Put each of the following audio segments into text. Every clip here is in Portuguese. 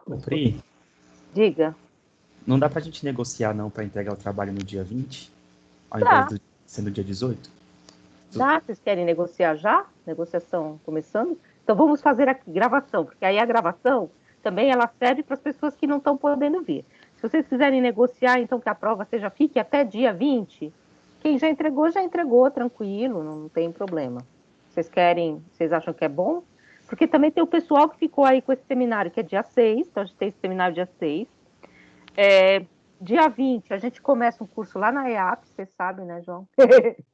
Ô, Pri, Diga. não dá pra gente negociar não pra entregar o trabalho no dia 20, ao invés Dá, de ser no dia 18? dá. Vocês querem negociar já? Negociação começando? Então vamos fazer aqui gravação, porque aí a gravação também ela serve para as pessoas que não estão podendo vir. Se vocês quiserem negociar, então que a prova seja fique até dia 20, quem já entregou, tranquilo, não tem problema. Vocês querem, vocês acham que é bom? Porque também tem o pessoal que ficou aí com esse seminário, que é dia 6, então a gente tem esse seminário dia 6. Dia 20, a gente começa um curso lá na EAP, você sabe, né, João?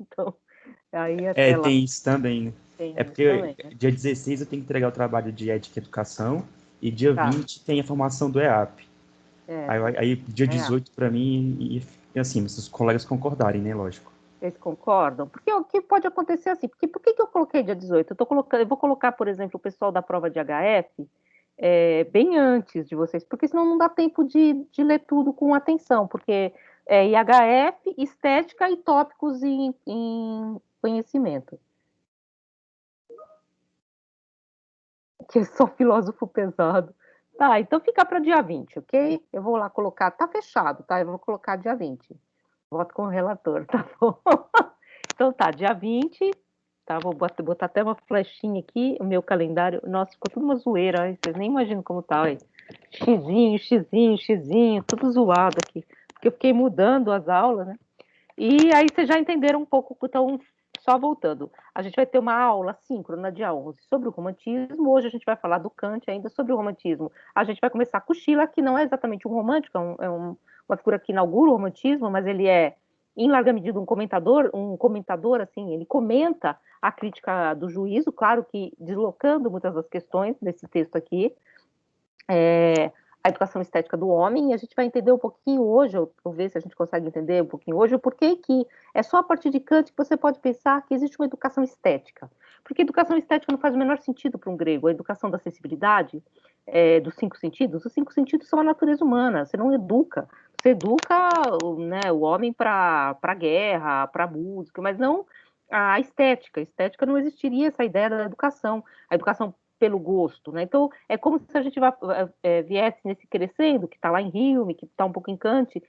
Então, aí É, até lá tem isso também. É tem isso porque também, né? dia 16 eu tenho que entregar o trabalho de Ética e Educação e dia Tá, 20 tem a formação do EAP. é, Aí dia EAP. 18 para mim, e assim, se os colegas concordarem, né, lógico. Vocês concordam? Porque o que pode acontecer assim? Porque por que eu coloquei dia 18? Eu vou colocar, por exemplo, o pessoal da prova de HF bem antes de vocês, porque senão não dá tempo de ler tudo com atenção, porque é IHF, estética e tópicos em conhecimento. Que é só filósofo pesado. Tá, então fica para dia 20, ok? Eu vou lá colocar, tá fechado, tá? Eu vou colocar dia 20. Voto com o relator, tá bom? Então tá, dia 20, tá? Vou botar até uma flechinha aqui, o meu calendário. Nossa, ficou tudo uma zoeira, hein? Vocês nem imaginam como tá, aí. Xizinho, xizinho, xizinho, tudo zoado aqui. Porque eu fiquei mudando as aulas, né? E aí vocês já entenderam um pouco, então, só voltando. A gente vai ter uma aula síncrona dia 11 sobre o romantismo. Hoje a gente vai falar do Kant ainda sobre o romantismo. A gente vai começar com Schiller, que não é exatamente um romântico, uma figura que inaugura o romantismo, mas ele é, em larga medida, um comentador, assim, ele comenta a crítica do juízo, claro que deslocando muitas das questões desse texto aqui, a educação estética do homem, e a gente vai entender um pouquinho hoje, ou ver se a gente consegue entender um pouquinho hoje, o porquê que é só a partir de Kant que você pode pensar que existe uma educação estética. Porque educação estética não faz o menor sentido para um grego. A educação da sensibilidade, dos 5 sentidos, os 5 sentidos são a natureza humana, você não educa. Você educa, né, o homem para a guerra, para a música, mas não a estética. A estética não existiria essa ideia da educação. A educação pelo gosto, né? Então, é como se a gente viesse nesse crescendo, que está lá em Hume, que está um pouco em Kant,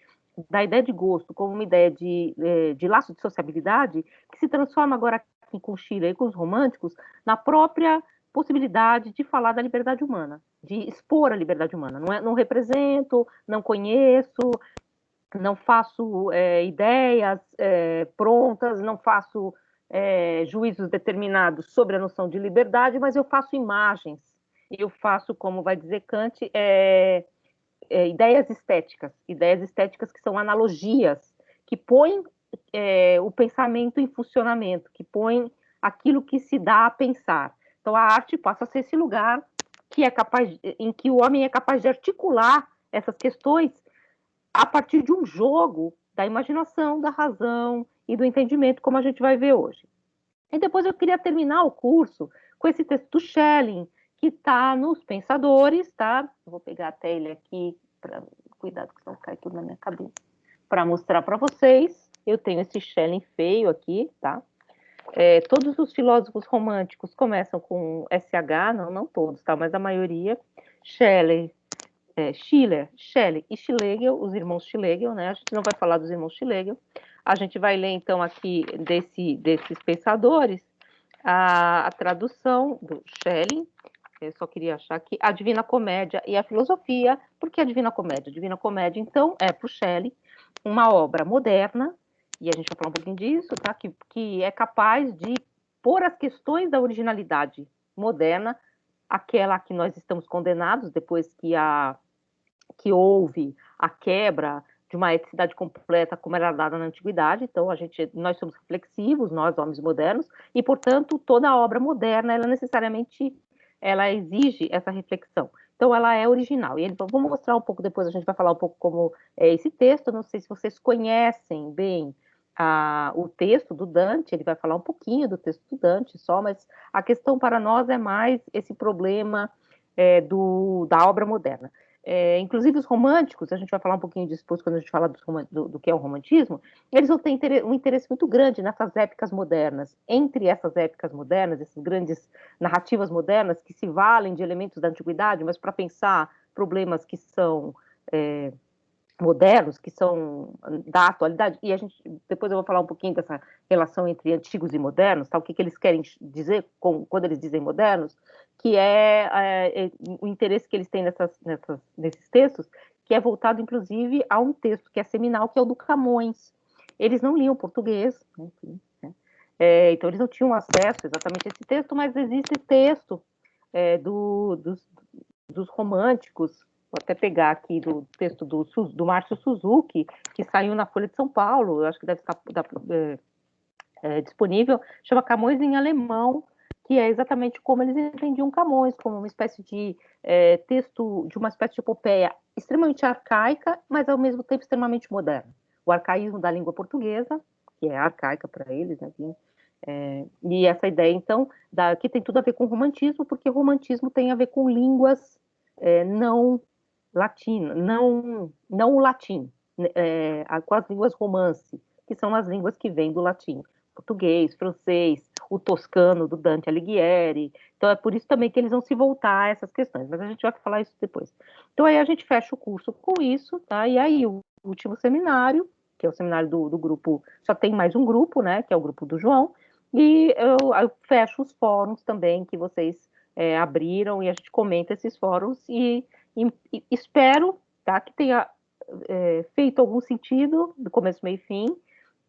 da ideia de gosto como uma ideia de laço de sociabilidade, que se transforma agora aqui com o Schiller e com os românticos, na própria possibilidade de falar da liberdade humana, de expor a liberdade humana. Não represento, não conheço, não faço ideias prontas, não faço juízos determinados sobre a noção de liberdade, mas eu faço imagens. Eu faço, como vai dizer Kant, ideias estéticas que são analogias, que põem o pensamento em funcionamento, que põem aquilo que se dá a pensar. Então a arte passa a ser esse lugar que é capaz, em que o homem é capaz de articular essas questões a partir de um jogo da imaginação, da razão e do entendimento, como a gente vai ver hoje. E depois eu queria terminar o curso com esse texto do Schelling, que está nos Pensadores, tá? Eu vou pegar até ele aqui, cuidado que senão cai tudo na minha cabeça, para mostrar para vocês. Eu tenho esse Schelling feio aqui, tá? Todos os filósofos românticos começam com SH, não todos, tá? Mas a maioria. Schiller, Schelling e Schlegel, os irmãos Schlegel, né? A gente não vai falar dos irmãos Schlegel. A gente vai ler, então, aqui desses pensadores, a tradução do Schelling. Eu só queria achar aqui a Divina Comédia e a Filosofia. Por que a Divina Comédia? A Divina Comédia, então, é para o Schelling uma obra moderna, e a gente vai falar um pouquinho disso, tá? Que é capaz de pôr as questões da originalidade moderna, aquela a que nós estamos condenados depois que houve a quebra de uma eticidade completa como era dada na antiguidade. Então nós somos reflexivos, nós homens modernos, e portanto toda obra moderna ela exige essa reflexão. Então ela é original. E vamos mostrar um pouco depois, a gente vai falar um pouco como é esse texto. Não sei se vocês conhecem bem o texto do Dante, ele vai falar um pouquinho do texto do Dante só, mas a questão para nós é mais esse problema da obra moderna. Inclusive os românticos, a gente vai falar um pouquinho disso depois quando a gente fala do que é o romantismo, eles vão ter um interesse muito grande nessas épicas modernas. Entre essas épicas modernas, essas grandes narrativas modernas que se valem de elementos da antiguidade, mas para pensar problemas que são modernos, que são da atualidade, e depois eu vou falar um pouquinho dessa relação entre antigos e modernos, tá? O que eles querem dizer quando eles dizem modernos, que é o interesse que eles têm nesses textos, que é voltado, inclusive, a um texto que é seminal, que é o do Camões. Eles não liam português, enfim, né? Então eles não tinham acesso exatamente a esse texto, mas existe texto dos românticos. Vou até pegar aqui do texto do Márcio Suzuki, que saiu na Folha de São Paulo, eu acho que deve estar disponível, chama Camões em Alemão, que é exatamente como eles entendiam Camões, como uma espécie de texto, de uma espécie de epopeia extremamente arcaica, mas ao mesmo tempo extremamente moderna. O arcaísmo da língua portuguesa, que é arcaica para eles, né? E essa ideia, então, que tem tudo a ver com romantismo, porque romantismo tem a ver com línguas não latinas, não o latim, com as línguas romance, que são as línguas que vêm do latim. Português, francês, o toscano do Dante Alighieri. Então é por isso também que eles vão se voltar a essas questões, mas a gente vai falar isso depois. Então aí a gente fecha o curso com isso, tá? E aí o último seminário, que é o seminário do grupo, só tem mais um grupo, né, que é o grupo do João, e eu fecho os fóruns também que vocês abriram, e a gente comenta esses fóruns, e espero, tá, que tenha feito algum sentido, do começo, meio e fim,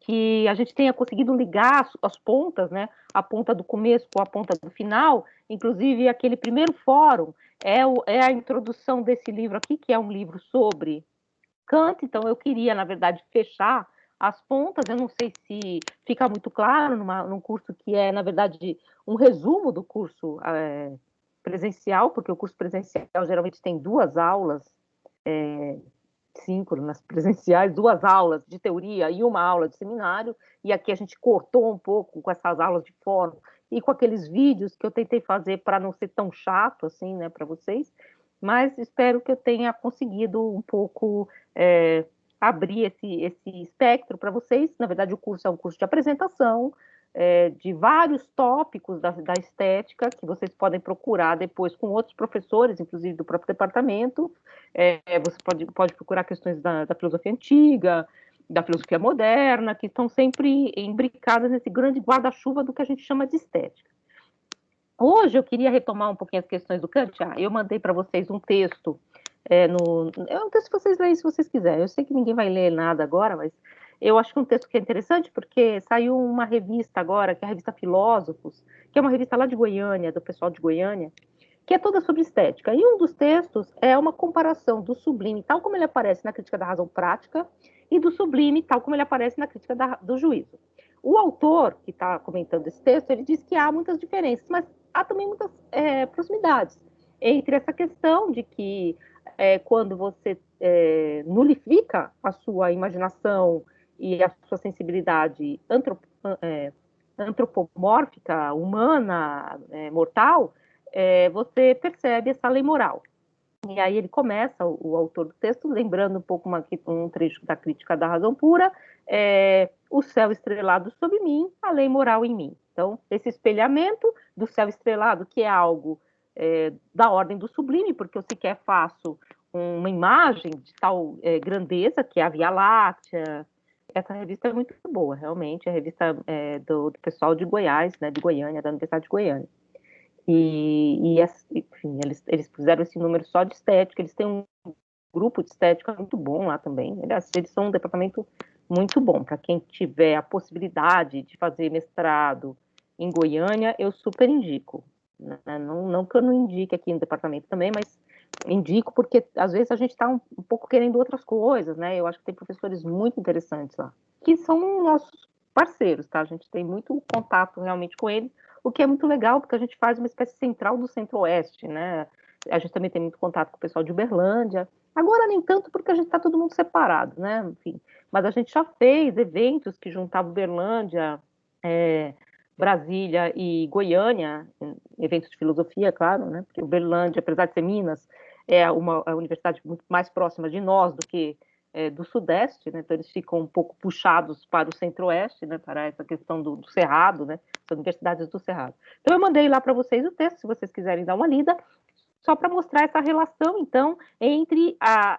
que a gente tenha conseguido ligar as pontas, né, a ponta do começo com a ponta do final. Inclusive aquele primeiro fórum é a introdução desse livro aqui, que é um livro sobre Kant. Então eu queria, na verdade, fechar as pontas. Eu não sei se fica muito claro num curso que é, na verdade, um resumo do curso presencial, porque o curso presencial geralmente tem 2 aulas síncronas presenciais, 2 aulas de teoria e 1 aula de seminário, e aqui a gente cortou um pouco com essas aulas de fórum e com aqueles vídeos que eu tentei fazer para não ser tão chato assim, né, para vocês, mas espero que eu tenha conseguido um pouco abrir esse espectro para vocês. Na verdade, o curso é um curso de apresentação, de vários tópicos da estética, que vocês podem procurar depois com outros professores, inclusive do próprio departamento. Você pode procurar questões da filosofia antiga, da filosofia moderna, que estão sempre imbricadas nesse grande guarda-chuva do que a gente chama de estética. Hoje eu queria retomar um pouquinho as questões do Kant. Eu mandei para vocês um texto, é um texto que vocês leem se vocês quiserem. Eu sei que ninguém vai ler nada agora, mas eu acho que é um texto que é interessante, porque saiu uma revista agora, que é a revista Filósofos, que é uma revista lá de Goiânia, do pessoal de Goiânia, que é toda sobre estética. E um dos textos é uma comparação do sublime, tal como ele aparece na Crítica da Razão Prática, e do sublime, tal como ele aparece na Crítica do Juízo. O autor que está comentando esse texto, ele diz que há muitas diferenças, mas há também muitas proximidades entre essa questão de que quando você nulifica a sua imaginação e a sua sensibilidade antropomórfica, humana, mortal, você percebe essa lei moral. E aí ele começa, o autor do texto, lembrando um pouco um trecho da Crítica da Razão Pura, o céu estrelado sobre mim, a lei moral em mim. Então, esse espelhamento do céu estrelado, que é algo da ordem do sublime, porque eu sequer faço uma imagem de tal grandeza, que é a Via Láctea. Essa revista é muito boa, realmente, é a revista do pessoal de Goiás, né, de Goiânia, da Universidade de Goiânia. Enfim, eles fizeram esse número só de estética. Eles têm um grupo de estética muito bom lá também. Eles são um departamento muito bom. Para quem tiver a possibilidade de fazer mestrado em Goiânia, eu super indico. Não que eu não indique aqui no departamento também, mas indico porque às vezes a gente está um pouco querendo outras coisas, né? Eu acho que tem professores muito interessantes lá, que são nossos parceiros, tá? A gente tem muito contato realmente com eles, o que é muito legal, porque a gente faz uma espécie central do Centro-Oeste, né? A gente também tem muito contato com o pessoal de Uberlândia. Agora nem tanto, porque a gente está todo mundo separado, né? Enfim, mas a gente já fez eventos que juntavam Uberlândia, Brasília e Goiânia, eventos de filosofia, claro, né? Porque Uberlândia, apesar de ser Minas, é a universidade muito mais próxima de nós do que do Sudeste, né? Então eles ficam um pouco puxados para o Centro-Oeste, né? Para essa questão do Cerrado, né? As universidades do Cerrado. Então eu mandei lá para vocês o texto, se vocês quiserem dar uma lida. só para mostrar essa relação, então, entre a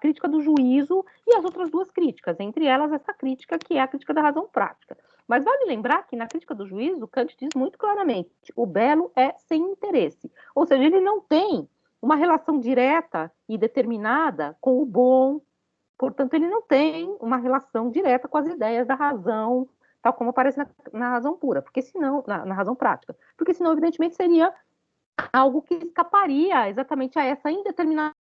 crítica do juízo e as outras duas críticas, entre elas essa crítica que é a crítica da razão prática. Mas vale lembrar que na crítica do juízo, Kant diz muito claramente, o belo é sem interesse, ou seja, ele não tem uma relação direta e determinada com o bom, portanto, ele não tem uma relação direta com as ideias da razão, tal como aparece na razão pura, porque senão, na razão prática, porque senão, evidentemente, seria algo que escaparia exatamente a essa indeterminação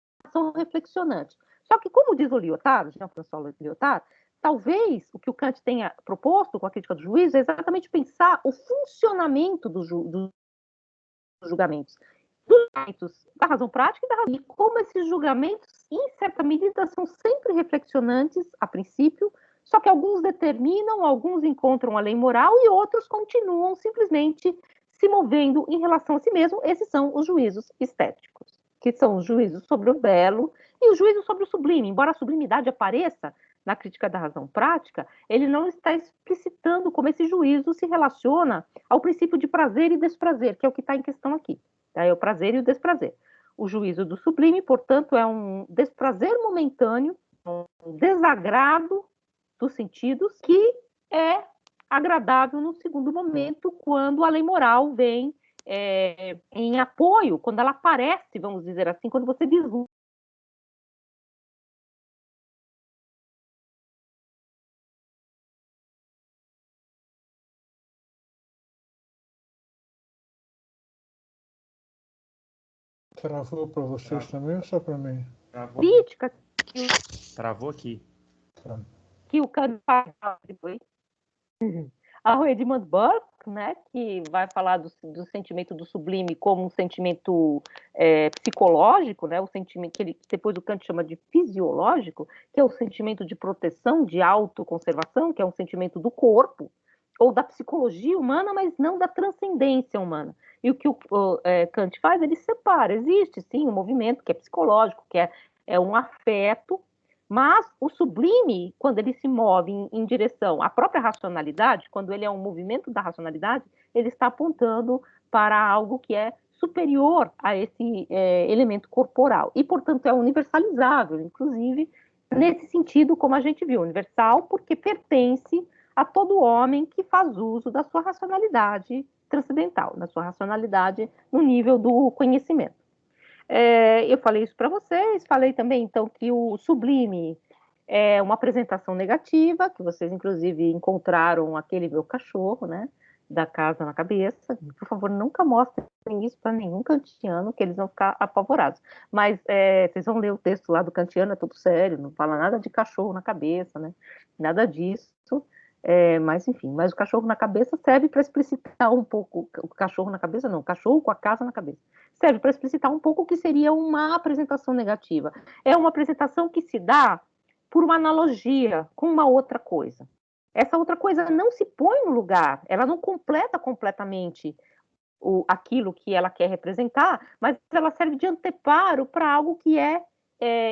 reflexionante. Só que, como diz o Lyotard, Jean-François Lyotard, talvez o que o Kant tenha proposto com a crítica do juízo é exatamente pensar o funcionamento dos julgamentos, da razão prática e como esses julgamentos, em certa medida, são sempre reflexionantes, a princípio, só que alguns determinam, alguns encontram a lei moral e outros continuam simplesmente se movendo em relação a si mesmo. Esses são os juízos estéticos, que são os juízos sobre o belo e os juízos sobre o sublime. Embora a sublimidade apareça na crítica da razão prática, ele não está explicitando como esse juízo se relaciona ao princípio de prazer e desprazer, que é o que está em questão aqui. Tá? É o prazer e o desprazer. O juízo do sublime, portanto, é um desprazer momentâneo, um desagrado dos sentidos, que é agradável no segundo momento, quando a lei moral vem em apoio, quando ela aparece, vamos dizer assim, quando você vislumbra. Travou para vocês também ou só para mim? Travou, Crítica travou aqui. Tá. Que o Kant faz depois. Ao Edmund Burke, né, que vai falar do sentimento do sublime como um sentimento psicológico, né, o sentimento que depois o Kant chama de fisiológico, que é o sentimento de proteção, de autoconservação, que é um sentimento do corpo, ou da psicologia humana, mas não da transcendência humana. E o que o Kant faz, ele separa. Existe, sim, um movimento que é psicológico, que é um afeto, mas o sublime, quando ele se move em direção à própria racionalidade, quando ele é um movimento da racionalidade, ele está apontando para algo que é superior a esse elemento corporal. E, portanto, é universalizável, inclusive, nesse sentido, como a gente viu, universal, porque pertence a todo homem que faz uso da sua racionalidade transcendental, da sua racionalidade no nível do conhecimento. Eu falei isso para vocês, falei também, então, que o sublime é uma apresentação negativa, que vocês, inclusive, encontraram aquele meu cachorro, né, da casa na cabeça. Por favor, nunca mostrem isso para nenhum kantiano, que eles vão ficar apavorados. Mas vocês vão ler o texto lá do kantiano, é tudo sério, não fala nada de cachorro na cabeça, né, nada disso. Mas, enfim, mas o cachorro na cabeça serve para explicitar um pouco, o cachorro na cabeça não, o cachorro com a casa na cabeça, serve para explicitar um pouco o que seria uma apresentação negativa. É uma apresentação que se dá por uma analogia com uma outra coisa. Essa outra coisa não se põe no lugar, ela não completa completamente aquilo que ela quer representar, mas ela serve de anteparo para algo que é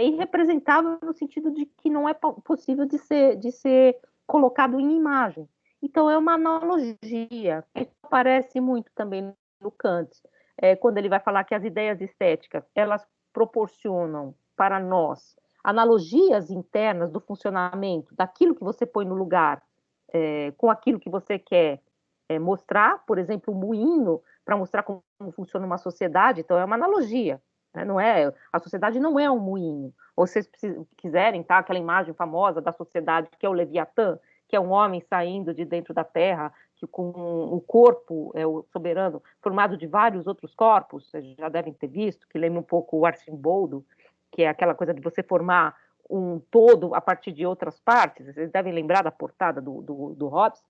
irrepresentável no sentido de que não é possível de ser colocado em imagem. Então, é uma analogia. Isso aparece muito também no Kant, quando ele vai falar que as ideias estéticas, elas proporcionam para nós analogias internas do funcionamento, daquilo que você põe no lugar, com aquilo que você quer mostrar, por exemplo, o moinho, para mostrar como funciona uma sociedade, então é uma analogia. Não é, a sociedade não é um moinho. Ou se vocês quiserem, tá, aquela imagem famosa da sociedade que é o Leviatã, que é um homem saindo de dentro da terra, que com o corpo o soberano, formado de vários outros corpos, vocês já devem ter visto, que lembra um pouco o Arcimboldo, que é aquela coisa de você formar um todo a partir de outras partes. Vocês devem lembrar da portada do Hobbes.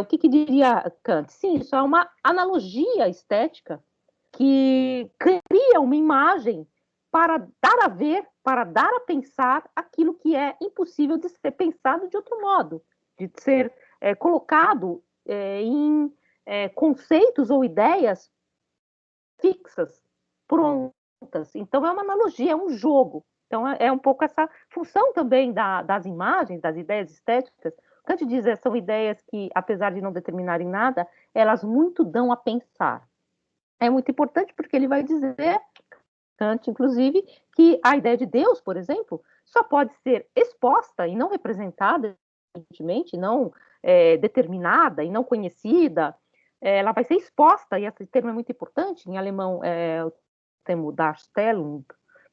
O que diria Kant? Sim, isso é uma analogia estética que cria uma imagem para dar a ver, para dar a pensar aquilo que é impossível de ser pensado de outro modo, de ser colocado em conceitos ou ideias fixas, prontas. Então, é uma analogia, é um jogo. Então, é um pouco essa função também das imagens, das ideias estéticas. Kant diz que são ideias que, apesar de não determinarem nada, elas muito dão a pensar. É muito importante porque ele vai dizer Kant, inclusive, que a ideia de Deus, por exemplo, só pode ser exposta e não representada, evidentemente, não determinada e não conhecida, ela vai ser exposta, e esse termo é muito importante, em alemão é o termo Darstellung,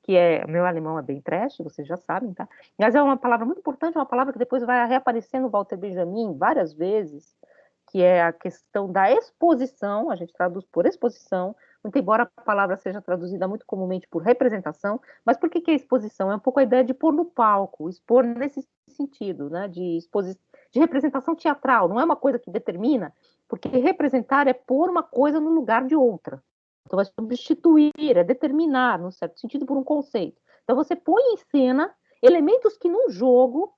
que meu alemão é bem trash, vocês já sabem, tá? Mas é uma palavra muito importante, uma palavra que depois vai reaparecer no Walter Benjamin várias vezes, que é a questão da exposição, a gente traduz por exposição, muito embora a palavra seja traduzida muito comumente por representação, mas por que é exposição? É um pouco a ideia de pôr no palco, expor nesse sentido, né, de representação teatral, não é uma coisa que determina, porque representar é pôr uma coisa no lugar de outra. Então, é substituir, é determinar, no certo sentido, por um conceito. Então, você põe em cena elementos que, num jogo,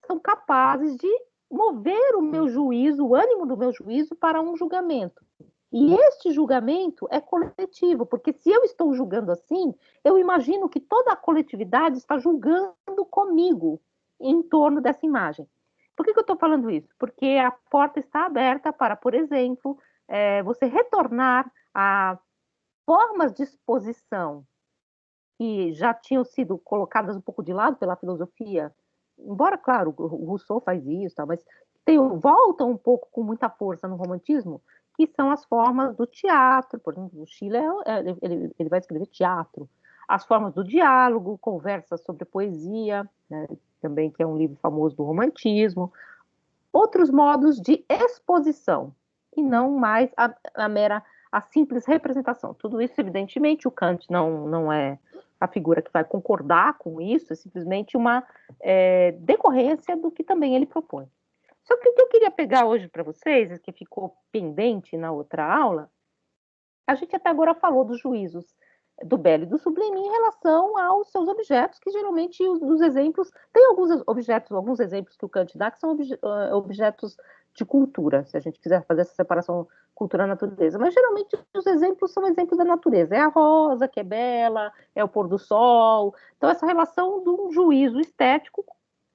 são capazes de mover o meu juízo, o ânimo do meu juízo, para um julgamento. E este julgamento é coletivo, porque se eu estou julgando assim, eu imagino que toda a coletividade está julgando comigo em torno dessa imagem. Por que eu estou falando isso? Porque a porta está aberta para, por exemplo, você retornar a formas de exposição que já tinham sido colocadas um pouco de lado pela filosofia, embora, claro, o Rousseau faz isso, tá, mas voltam um pouco com muita força no romantismo, que são as formas do teatro. Por exemplo, o Schiller, ele vai escrever teatro, as formas do diálogo, conversas sobre poesia, né, também, que é um livro famoso do romantismo, outros modos de exposição, e não mais a simples representação. Tudo isso, evidentemente, o Kant não é a figura que vai concordar com isso, é simplesmente uma decorrência do que também ele propõe. Só que o que eu queria pegar hoje para vocês, que ficou pendente na outra aula, a gente até agora falou dos juízos do belo e do sublime em relação aos seus objetos, que geralmente os exemplos, tem alguns exemplos que o Kant dá que são objetos de cultura, se a gente quiser fazer essa separação cultura-natureza, mas geralmente os exemplos são exemplos da natureza, é a rosa, que é bela, é o pôr do sol, então essa relação de um juízo estético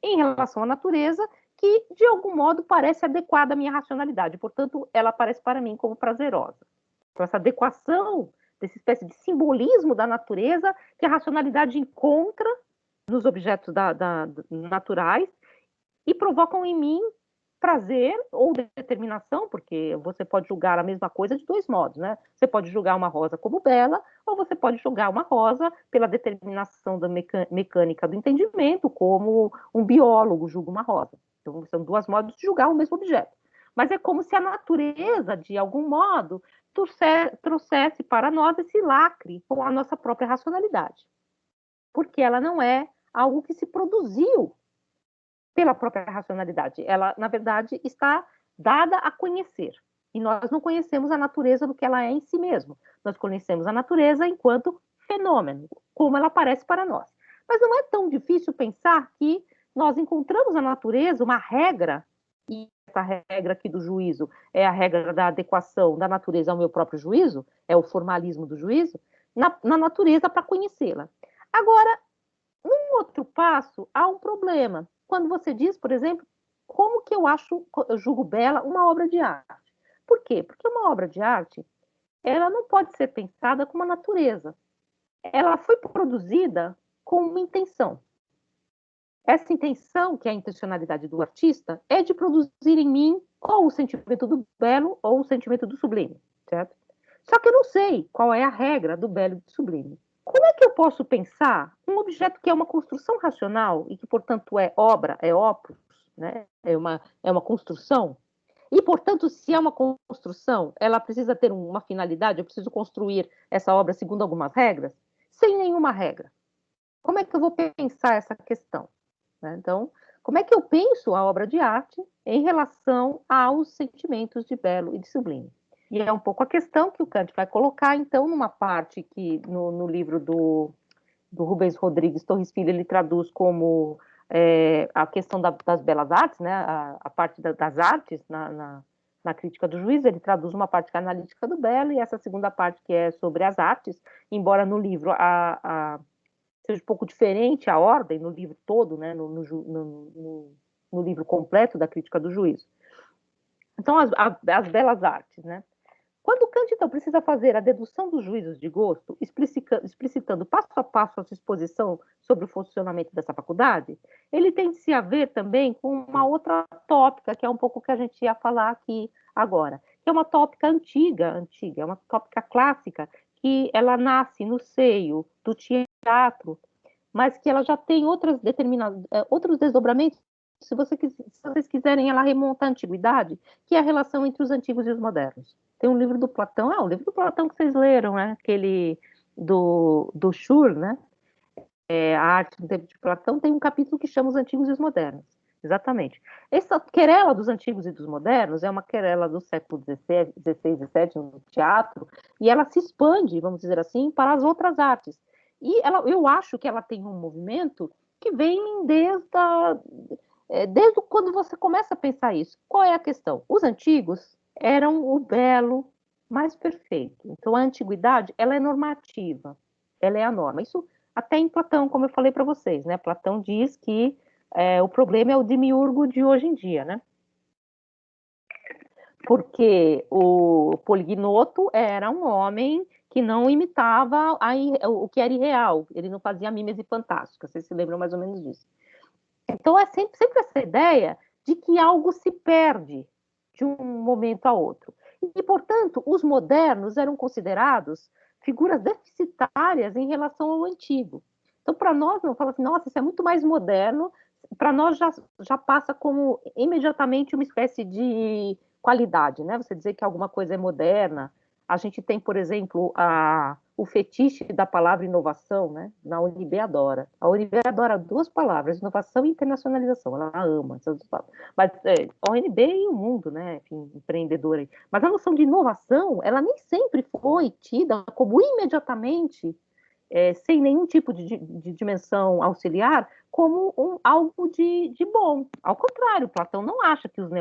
em relação à natureza, que de algum modo parece adequada à minha racionalidade, portanto ela aparece para mim como prazerosa. Então, essa adequação dessa espécie de simbolismo da natureza que a racionalidade encontra nos objetos naturais e provocam em mim prazer ou determinação, porque você pode julgar a mesma coisa de dois modos, né? Você pode julgar uma rosa como bela, ou você pode julgar uma rosa pela determinação da mecânica do entendimento, como um biólogo julga uma rosa. Então, são dois modos de julgar o mesmo objeto. Mas é como se a natureza, de algum modo, trouxesse para nós esse lacre com a nossa própria racionalidade. Porque ela não é algo que se produziu pela própria racionalidade. Ela, na verdade, está dada a conhecer. E nós não conhecemos a natureza do que ela é em si mesma. Nós conhecemos a natureza enquanto fenômeno, como ela aparece para nós. Mas não é tão difícil pensar que nós encontramos na natureza uma regra, e essa regra aqui do juízo é a regra da adequação da natureza ao meu próprio juízo, é o formalismo do juízo, na natureza para conhecê-la. Agora, num outro passo, há um problema. Quando você diz, por exemplo, como que eu julgo bela uma obra de arte. Por quê? Porque uma obra de arte, ela não pode ser pensada como a natureza. Ela foi produzida com uma intenção. Essa intenção, que é a intencionalidade do artista, é de produzir em mim ou o sentimento do belo ou o sentimento do sublime, certo? Só que eu não sei qual é a regra do belo e do sublime. Como é que eu posso pensar um objeto que é uma construção racional e que, portanto, é obra, é opus, né? é uma construção? E, portanto, se é uma construção, ela precisa ter uma finalidade, eu preciso construir essa obra segundo algumas regras? Sem nenhuma regra. Como é que eu vou pensar essa questão? Então, como é que eu penso a obra de arte em relação aos sentimentos de belo e de sublime? E é um pouco a questão que o Kant vai colocar, então, numa parte que no livro do Rubens Rodrigues Torres Filho, ele traduz como a questão das belas artes, né? a parte das artes na crítica do juízo, ele traduz uma parte que é analítica do belo e essa segunda parte que é sobre as artes, embora no livro seja um pouco diferente a ordem, no livro todo, né? no livro completo da crítica do juízo. Então, as belas artes, né? Quando Kant, então, precisa fazer a dedução dos juízos de gosto, explicitando passo a passo a sua exposição sobre o funcionamento dessa faculdade, ele tem de se haver também com uma outra tópica, que é um pouco o que a gente ia falar aqui agora, que é uma tópica antiga, é uma tópica clássica, que ela nasce no seio do teatro, mas que ela já tem outros desdobramentos. Se vocês quiserem, ela remonta à antiguidade, que é a relação entre os antigos e os modernos. Tem um livro do Platão, o livro do Platão que vocês leram, né? Aquele do Schur, né? A Arte do Tempo de Platão, tem um capítulo que chama Os Antigos e os Modernos. Exatamente. Essa querela dos antigos e dos modernos é uma querela do século XVI e XVII no teatro, e ela se expande, vamos dizer assim, para as outras artes. E eu acho que ela tem um movimento que vem desde quando você começa a pensar isso. Qual é a questão? Os antigos eram o belo mais perfeito. Então, a antiguidade, ela é normativa, ela é a norma. Isso até em Platão, como eu falei para vocês, né? Platão diz que o problema é o demiurgo de hoje em dia, né? Porque o Polignoto era um homem que não imitava o que era irreal, ele não fazia mímese fantástica, vocês se lembram mais ou menos disso. Então, é sempre essa ideia de que algo se perde de um momento a outro. E, portanto, os modernos eram considerados figuras deficitárias em relação ao antigo. Então, para nós, não fala assim, nossa, isso é muito mais moderno, para nós já passa como imediatamente uma espécie de qualidade, né? Você dizer que alguma coisa é moderna. A gente tem, por exemplo, o fetiche da palavra inovação, né? Na UNB adora. A UNB adora duas palavras, inovação e internacionalização. Ela ama essas duas palavras. Mas a UNB e o mundo, né? Enfim, empreendedora. Mas a noção de inovação, ela nem sempre foi tida como imediatamente, sem nenhum tipo de dimensão auxiliar, como algo de bom. Ao contrário, Platão não acha que os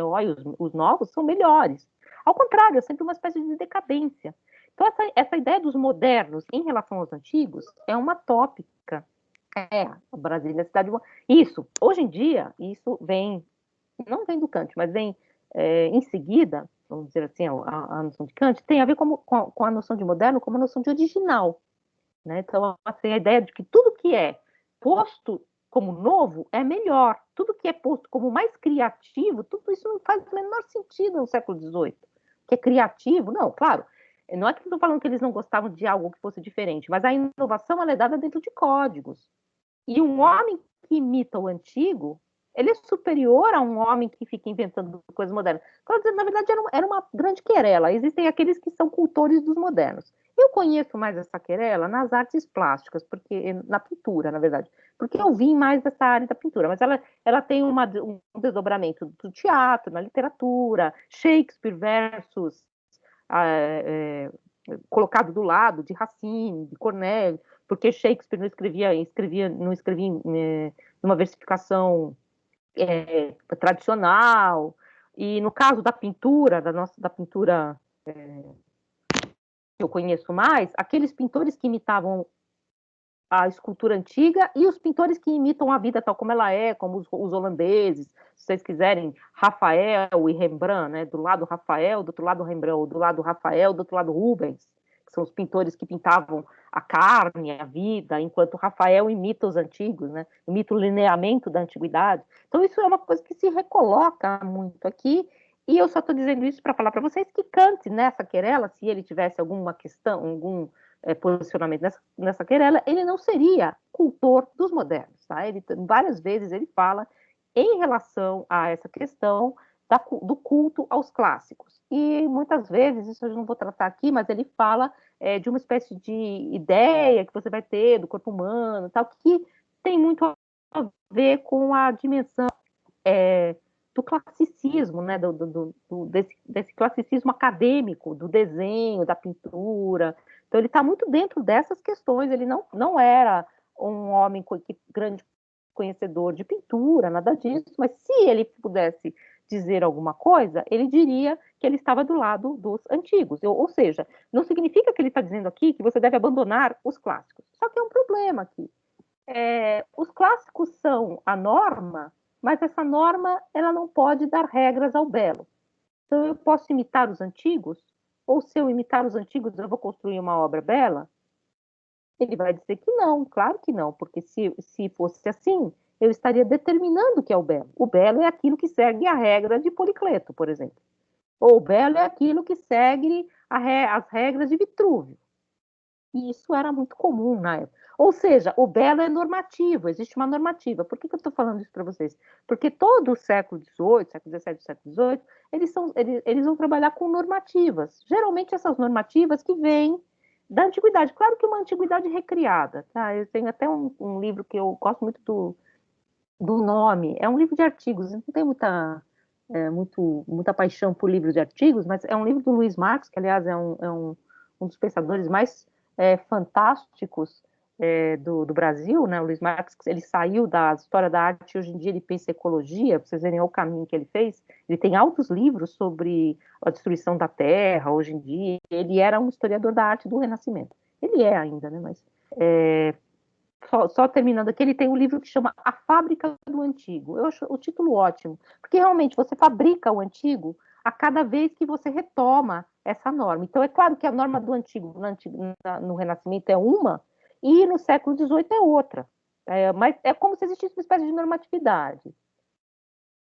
os novos são melhores. Ao contrário, é sempre uma espécie de decadência. Então, essa ideia dos modernos em relação aos antigos é uma tópica. A Brasília é a cidade... Isso, hoje em dia, isso não vem do Kant, mas vem em seguida, vamos dizer assim, a noção de Kant, tem a ver com a noção de moderno como a noção de original. Né? Então, assim, a ideia de que tudo que é posto como novo é melhor, tudo que é posto como mais criativo, tudo isso não faz o menor sentido no século XVIII. Que é criativo, não, claro, não é que estou falando que eles não gostavam de algo que fosse diferente, mas a inovação ela é dada dentro de códigos. E um homem que imita o antigo, ele é superior a um homem que fica inventando coisas modernas. Então, na verdade, era uma grande querela. Existem aqueles que são cultores dos modernos. Eu conheço mais essa querela nas artes plásticas, na pintura, na verdade, porque eu vim mais dessa área da pintura, mas ela tem um desdobramento do teatro, na literatura, Shakespeare versus colocado do lado de Racine, de Cornélio, porque Shakespeare não escrevia numa versificação tradicional, e no caso da pintura, da pintura que eu conheço mais, aqueles pintores que imitavam a escultura antiga e os pintores que imitam a vida tal como ela é, como os holandeses, se vocês quiserem, Rafael e Rembrandt, né? Do lado Rafael, do outro lado Rembrandt, ou do lado Rafael, do outro lado Rubens, que são os pintores que pintavam a carne, a vida, enquanto Rafael imita os antigos, né? Imita o lineamento da antiguidade. Então isso é uma coisa que se recoloca muito aqui, e eu só estou dizendo isso para falar para vocês que Kant, nessa querela, se ele tivesse alguma questão, algum posicionamento nessa querela, ele não seria cultor dos modernos. Tá? Várias vezes ele fala em relação a essa questão do culto aos clássicos. E muitas vezes, isso eu não vou tratar aqui, mas ele fala de uma espécie de ideia que você vai ter do corpo humano, tal, que tem muito a ver com a dimensão do classicismo, né, desse classicismo acadêmico, do desenho, da pintura. Então, ele está muito dentro dessas questões. Ele não era um homem grande conhecedor de pintura, nada disso, mas se ele pudesse dizer alguma coisa, ele diria que ele estava do lado dos antigos. Ou seja, não significa que ele está dizendo aqui que você deve abandonar os clássicos. Só que é um problema aqui. Os clássicos são a norma, mas essa norma ela não pode dar regras ao belo. Então, eu posso imitar os antigos, Ou se eu imitar os antigos, eu vou construir uma obra bela? Ele vai dizer que não, claro que não, porque se fosse assim, eu estaria determinando o que é o belo. O belo é aquilo que segue a regra de Policleto, por exemplo. Ou o belo é aquilo que segue as regras de Vitrúvio. E isso era muito comum na época. Ou seja, o belo é normativo, existe uma normativa. Por que eu estou falando isso para vocês? Porque todo o século XVIII, século XVII, século XVIII, eles vão trabalhar com normativas. Geralmente essas normativas que vêm da antiguidade. Claro que uma antiguidade recriada. Tá? Eu tenho até um livro que eu gosto muito do nome. É um livro de artigos, não tem muita paixão por livros de artigos, mas é um livro do Luiz Marx, que aliás um dos pensadores mais fantásticos do Brasil, né? O Luiz Marx, ele saiu da história da arte, hoje em dia ele pensa ecologia, para vocês verem o caminho que ele fez. Ele tem altos livros sobre a destruição da terra, hoje em dia. Ele era um historiador da arte do Renascimento. Ele é ainda, né? Mas só terminando aqui, ele tem um livro que chama A Fábrica do Antigo. Eu acho o título ótimo, porque realmente você fabrica o antigo a cada vez que você retoma essa norma. Então, é claro que a norma do antigo no Renascimento é uma, e no século XVIII é outra. Mas é como se existisse uma espécie de normatividade.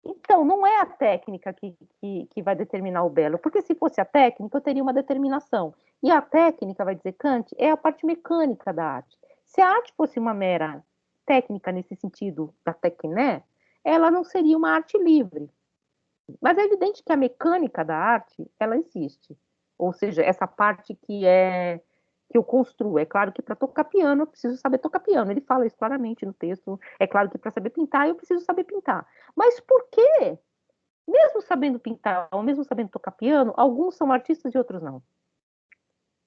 Então, não é a técnica que vai determinar o belo, porque se fosse a técnica, eu teria uma determinação. E a técnica, vai dizer Kant, é a parte mecânica da arte. Se a arte fosse uma mera técnica nesse sentido da tecné, ela não seria uma arte livre. Mas é evidente que a mecânica da arte, ela existe. Ou seja, essa parte que eu construo. É claro que para tocar piano eu preciso saber tocar piano. Ele fala isso claramente no texto. É claro que para saber pintar eu preciso saber pintar. Mas por quê? Mesmo sabendo pintar ou mesmo sabendo tocar piano, alguns são artistas e outros não.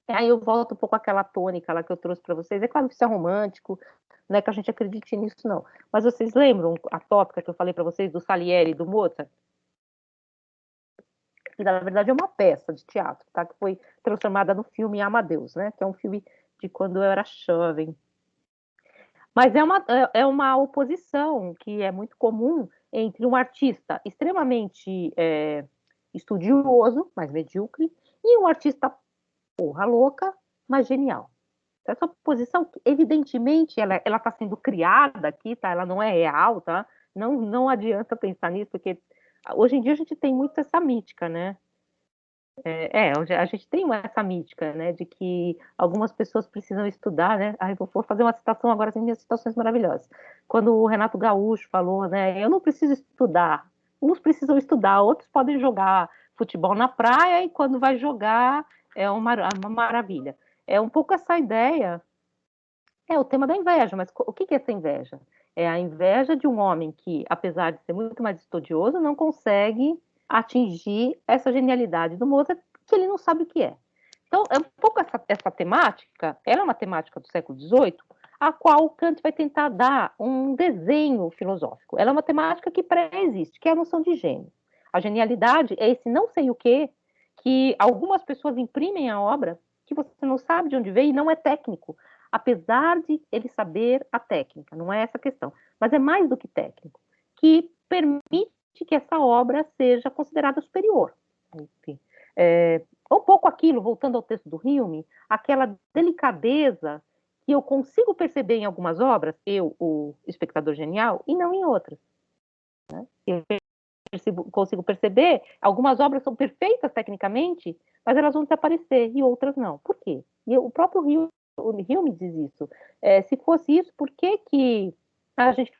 Aí eu volto um pouco àquela tônica lá que eu trouxe para vocês. É claro que isso é romântico, não é que a gente acredite nisso, não. Mas vocês lembram a tópica que eu falei para vocês do Salieri e do Mozart? Que na verdade é uma peça de teatro, tá? Que foi transformada no filme Amadeus, né? Que é um filme de quando eu era jovem. Mas é uma oposição que é muito comum entre um artista extremamente estudioso, mas medíocre, e um artista porra louca, mas genial. Essa oposição, evidentemente, ela está sendo criada aqui, tá? Ela não é real, tá? Não adianta pensar nisso, porque hoje em dia a gente tem muito essa mítica, né? A gente tem essa mítica, né, de que algumas pessoas precisam estudar, né? Ai, vou fazer uma citação agora, tem minhas citações maravilhosas. Quando o Renato Gaúcho falou, né, eu não preciso estudar, uns precisam estudar, outros podem jogar futebol na praia e quando vai jogar é uma maravilha. É um pouco essa ideia, o tema da inveja, mas o que é essa inveja? É a inveja de um homem que, apesar de ser muito mais estudioso, não consegue atingir essa genialidade do Mozart, que ele não sabe o que é. Então, é um pouco essa temática, ela é uma temática do século XVIII, a qual Kant vai tentar dar um desenho filosófico. Ela é uma temática que pré-existe, que é a noção de gênio. A genialidade é esse não sei o que algumas pessoas imprimem à obra, que você não sabe de onde veio e não é técnico, apesar de ele saber a técnica, não é essa a questão, mas é mais do que técnico, que permite que essa obra seja considerada superior. Enfim, um pouco aquilo, voltando ao texto do Hume, aquela delicadeza que eu consigo perceber em algumas obras, eu, o espectador genial, e não em outras. Né? Eu consigo perceber, algumas obras são perfeitas tecnicamente, mas elas vão desaparecer, e outras não. Por quê? E o próprio Hume diz isso. Se fosse isso, por que a gente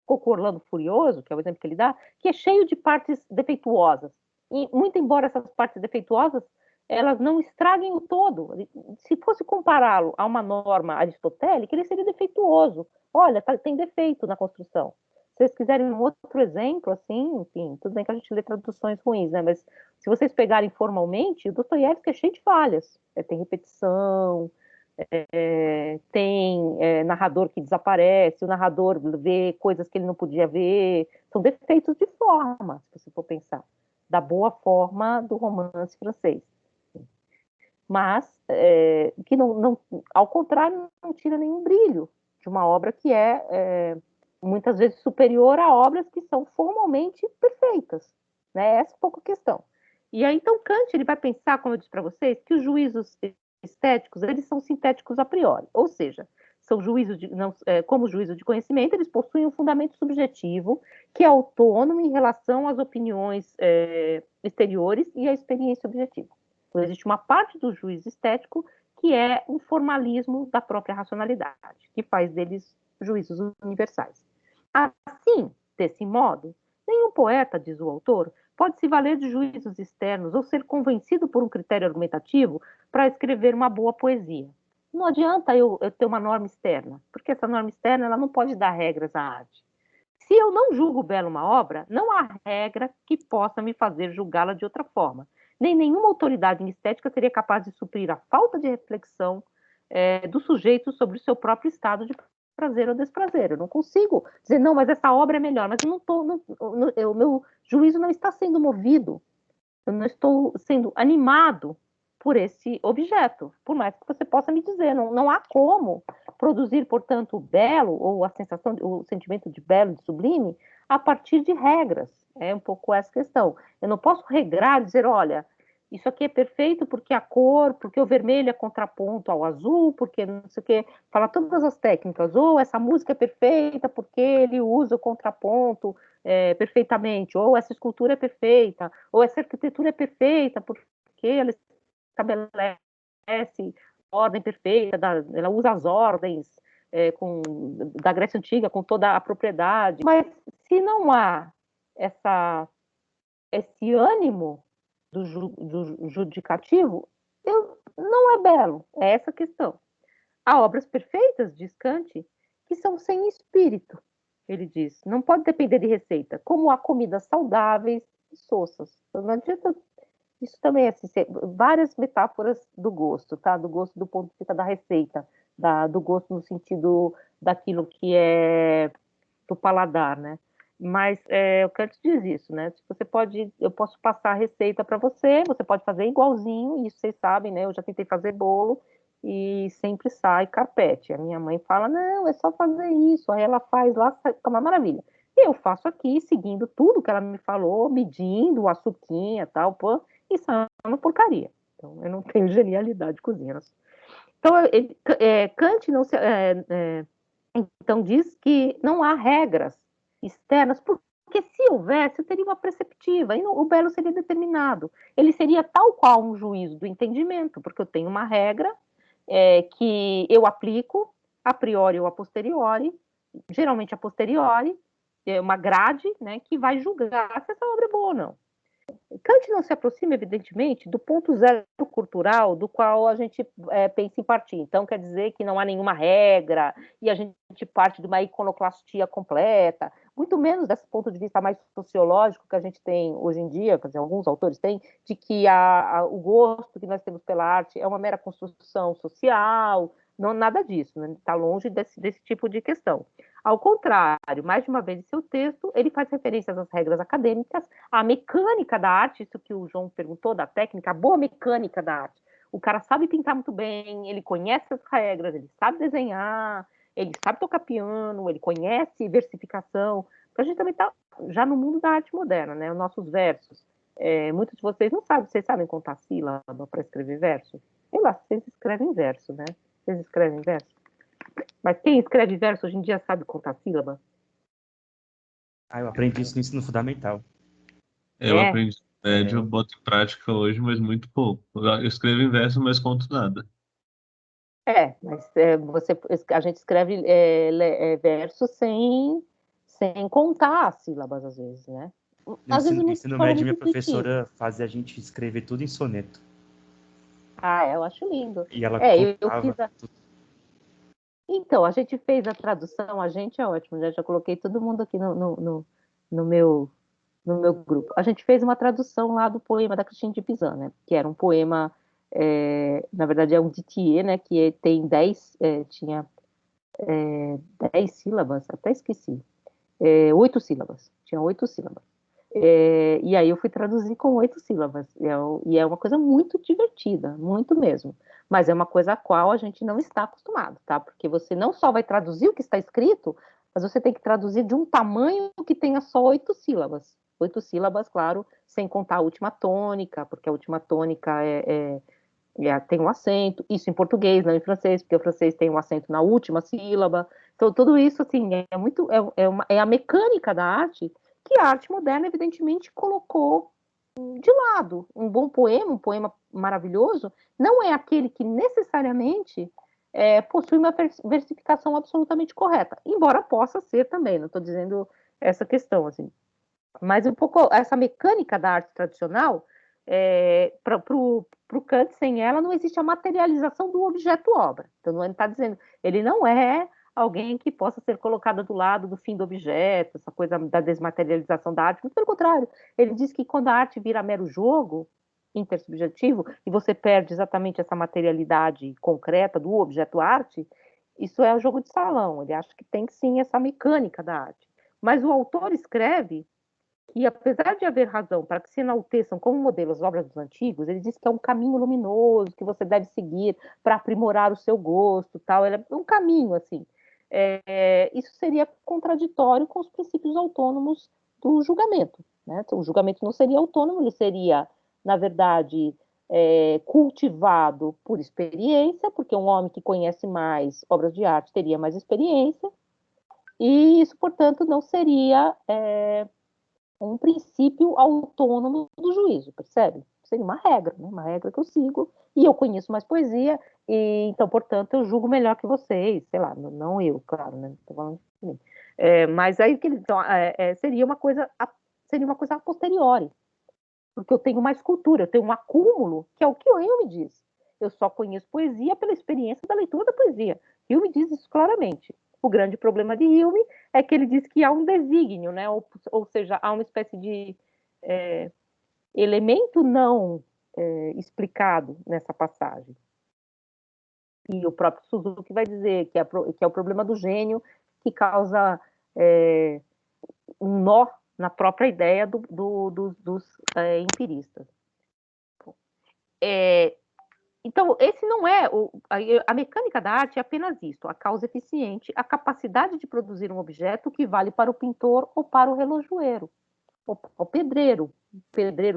ficou com Orlando Furioso, que é o exemplo que ele dá, que é cheio de partes defeituosas? E, muito embora essas partes defeituosas, elas não estraguem o todo. Se fosse compará-lo a uma norma aristotélica, ele seria defeituoso. Olha, tem defeito na construção. Se vocês quiserem um outro exemplo, assim, enfim, tudo bem que a gente lê traduções ruins, né? Mas se vocês pegarem formalmente, o Dostoiévski é cheio de falhas. Tem repetição, tem narrador que desaparece, o narrador vê coisas que ele não podia ver. São defeitos de forma, se você for pensar, da boa forma do romance francês. Mas, que não, ao contrário, não tira nenhum brilho de uma obra que muitas vezes superior a obras que são formalmente perfeitas, né? Essa é um pouco a questão. E aí, então, Kant ele vai pensar, como eu disse para vocês, que os juízos estéticos eles são sintéticos a priori, ou seja, são juízos como juízo de conhecimento, eles possuem um fundamento subjetivo que é autônomo em relação às opiniões exteriores e à experiência objetiva. Então, existe uma parte do juízo estético que é um formalismo da própria racionalidade, que faz deles juízos universais. Assim, desse modo, nenhum poeta, diz o autor, pode se valer de juízos externos ou ser convencido por um critério argumentativo para escrever uma boa poesia. Não adianta eu ter uma norma externa, porque essa norma externa ela não pode dar regras à arte. Se eu não julgo bela uma obra, não há regra que possa me fazer julgá-la de outra forma. Nem nenhuma autoridade em estética seria capaz de suprir a falta de reflexão do sujeito sobre o seu próprio estado de prazer ou desprazer. Eu não consigo dizer, não, mas essa obra é melhor, mas eu não tô, o meu juízo não está sendo movido, eu não estou sendo animado por esse objeto, por mais que você possa me dizer, não há como produzir, portanto, o belo, ou a sensação, o sentimento de belo, de sublime, a partir de regras. É um pouco essa questão. Eu não posso regrar e dizer, olha, isso aqui é perfeito porque a cor, porque o vermelho é contraponto ao azul, porque não sei o quê, fala todas as técnicas, ou essa música é perfeita porque ele usa o contraponto perfeitamente, ou essa escultura é perfeita, ou essa arquitetura é perfeita porque ela estabelece a ordem perfeita, ela usa as ordens da Grécia Antiga com toda a propriedade, mas se não há esse ânimo do judicativo, não é belo, é essa a questão. Há obras perfeitas, diz Kant, que são sem espírito, ele diz, não pode depender de receita, como há comidas saudáveis e soças. Não adianta, isso também é assim, várias metáforas do gosto, tá? Do gosto do ponto de vista da receita, do gosto no sentido daquilo que é do paladar, né? Mas o Kant diz isso, né? Eu posso passar a receita para você pode fazer igualzinho, isso vocês sabem, né? Eu já tentei fazer bolo e sempre sai carpete. A minha mãe fala, não, é só fazer isso. Aí ela faz lá, fica uma maravilha. E eu faço aqui, seguindo tudo que ela me falou, medindo o açuquinha, tal, pô, e sai uma porcaria. Então, eu não tenho genialidade de cozinha. Então, Kant não se... então, diz que não há regras externas, porque se houvesse, eu teria uma perceptiva, e o belo seria determinado. Ele seria tal qual um juízo do entendimento, porque eu tenho uma regra que eu aplico a priori ou a posteriori, geralmente a posteriori, uma grade, né, que vai julgar se essa obra é boa ou não. Kant não se aproxima, evidentemente, do ponto zero cultural do qual a gente pensa em partir. Então, quer dizer que não há nenhuma regra e a gente parte de uma iconoclastia completa, muito menos desse ponto de vista mais sociológico que a gente tem hoje em dia, quer dizer, alguns autores têm, de que o gosto que nós temos pela arte é uma mera construção social, não nada disso, né? Está longe desse tipo de questão. Ao contrário, mais de uma vez em seu texto, ele faz referências às regras acadêmicas, à mecânica da arte, isso que o João perguntou, da técnica, a boa mecânica da arte. O cara sabe pintar muito bem, ele conhece as regras, ele sabe desenhar, ele sabe tocar piano, ele conhece versificação, porque a gente também está já no mundo da arte moderna, né? Os nossos versos. Muitos de vocês não sabem, vocês sabem contar sílaba para escrever verso? Sei lá, vocês escrevem verso, né? Vocês escrevem verso? Mas quem escreve verso hoje em dia sabe contar sílaba? Eu aprendi isso no ensino fundamental. Eu aprendi médio, eu boto em prática hoje, mas muito pouco. Eu escrevo em verso, mas conto nada. Mas a gente escreve verso sem contar as sílabas, às vezes, né? No ensino médio, minha professora fazia a gente escrever tudo em soneto. Eu acho lindo. E ela contava tudo. Então, a gente fez a tradução, a gente é ótimo, já coloquei todo mundo aqui no meu grupo. A gente fez uma tradução lá do poema da Christine de Pizan, né? Que era um poema, na verdade é um dittier, né? Que tem 10, tinha 10 sílabas, até esqueci. 8 sílabas, tinha 8 sílabas. E aí eu fui traduzir com 8 sílabas, e é uma coisa muito divertida, muito mesmo, mas é uma coisa a qual a gente não está acostumado, tá? Porque você não só vai traduzir o que está escrito, mas você tem que traduzir de um tamanho que tenha só 8 sílabas. 8 sílabas, claro, sem contar a última tônica, porque a última tônica tem um acento, isso em português, não em francês, porque o francês tem um acento na última sílaba. Então, tudo isso, assim, é a mecânica da arte que a arte moderna, evidentemente, colocou de lado. Um bom poema, um poema maravilhoso, não é aquele que necessariamente possui uma versificação absolutamente correta, embora possa ser também, não estou dizendo essa questão, assim. Mas um pouco essa mecânica da arte tradicional, para o Kant, sem ela, não existe a materialização do objeto obra. Então, ele está dizendo, ele não é alguém que possa ser colocado do lado do fim do objeto, essa coisa da desmaterialização da arte. Muito pelo contrário, ele diz que quando a arte vira mero jogo intersubjetivo, e você perde exatamente essa materialidade concreta do objeto arte, isso é o jogo de salão. Ele acha que tem sim essa mecânica da arte. Mas o autor escreve que, apesar de haver razão para que se enalteçam como modelo as obras dos antigos, ele diz que é um caminho luminoso que você deve seguir para aprimorar o seu gosto, tal. É um caminho, assim. Isso seria contraditório com os princípios autônomos do julgamento, né? O julgamento não seria autônomo, ele seria, na verdade, cultivado por experiência, porque um homem que conhece mais obras de arte teria mais experiência, e isso, portanto, não seria um princípio autônomo do juízo, percebe? Seria uma regra, né? Uma regra que eu sigo, e eu conheço mais poesia, e então, portanto, eu julgo melhor que vocês, sei lá, não eu, claro, né? Estou falando de mim. Mas aí então, seria uma coisa a posteriori, porque eu tenho mais cultura, eu tenho um acúmulo, que é o que o Hume diz. Eu só conheço poesia pela experiência da leitura da poesia. Hume diz isso claramente. O grande problema de Hume é que ele diz que há um desígnio, né? Ou seja, há uma espécie de elemento não explicado nessa passagem. E o próprio Suzuki vai dizer que é o problema do gênio que causa um nó na própria ideia dos empiristas. Então, esse não é... A mecânica da arte é apenas isto, a causa eficiente, a capacidade de produzir um objeto que vale para o pintor ou para o relojoeiro, ou o pedreiro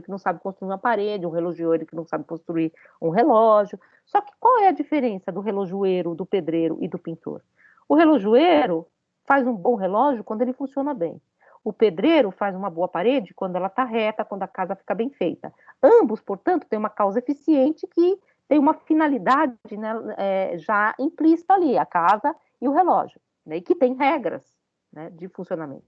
que não sabe construir uma parede, um relojoeiro que não sabe construir um relógio. Só que qual é a diferença do relojoeiro, do pedreiro e do pintor? O relojoeiro faz um bom relógio quando ele funciona bem. O pedreiro faz uma boa parede quando ela está reta, quando a casa fica bem feita. Ambos, portanto, têm uma causa eficiente que tem uma finalidade, né, já implícita ali, a casa e o relógio, né, e que tem regras, né, de funcionamento.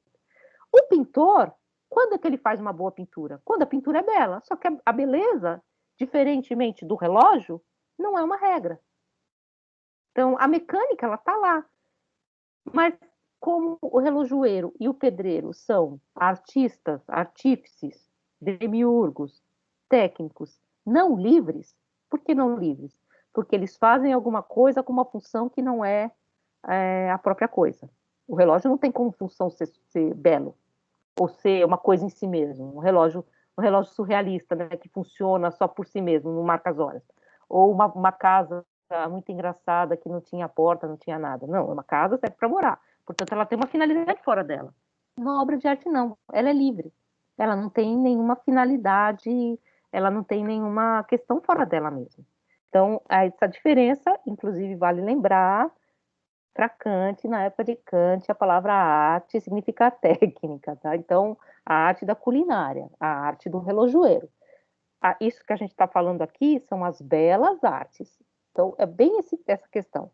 O pintor, quando é que ele faz uma boa pintura? Quando a pintura é bela. Só que a beleza, diferentemente do relógio, não é uma regra. Então, a mecânica, ela está lá. Mas como o relojoeiro e o pedreiro são artistas, artífices, demiurgos, técnicos, não livres, por que não livres? Porque eles fazem alguma coisa com uma função que não é a própria coisa. O relógio não tem como função ser belo, ou ser uma coisa em si mesmo. Um relógio surrealista, né, que funciona só por si mesmo, não marca as horas. Ou uma casa muito engraçada que não tinha porta, não tinha nada. Não, uma casa serve para morar. Portanto, ela tem uma finalidade fora dela. Uma obra de arte não, ela é livre. Ela não tem nenhuma finalidade, ela não tem nenhuma questão fora dela mesmo. Então, essa diferença, inclusive, vale lembrar, para Kant, na época de Kant, a palavra arte significa técnica, tá? Então, a arte da culinária, a arte do relojoeiro. Isso que a gente está falando aqui são as belas artes. Então, é bem essa questão.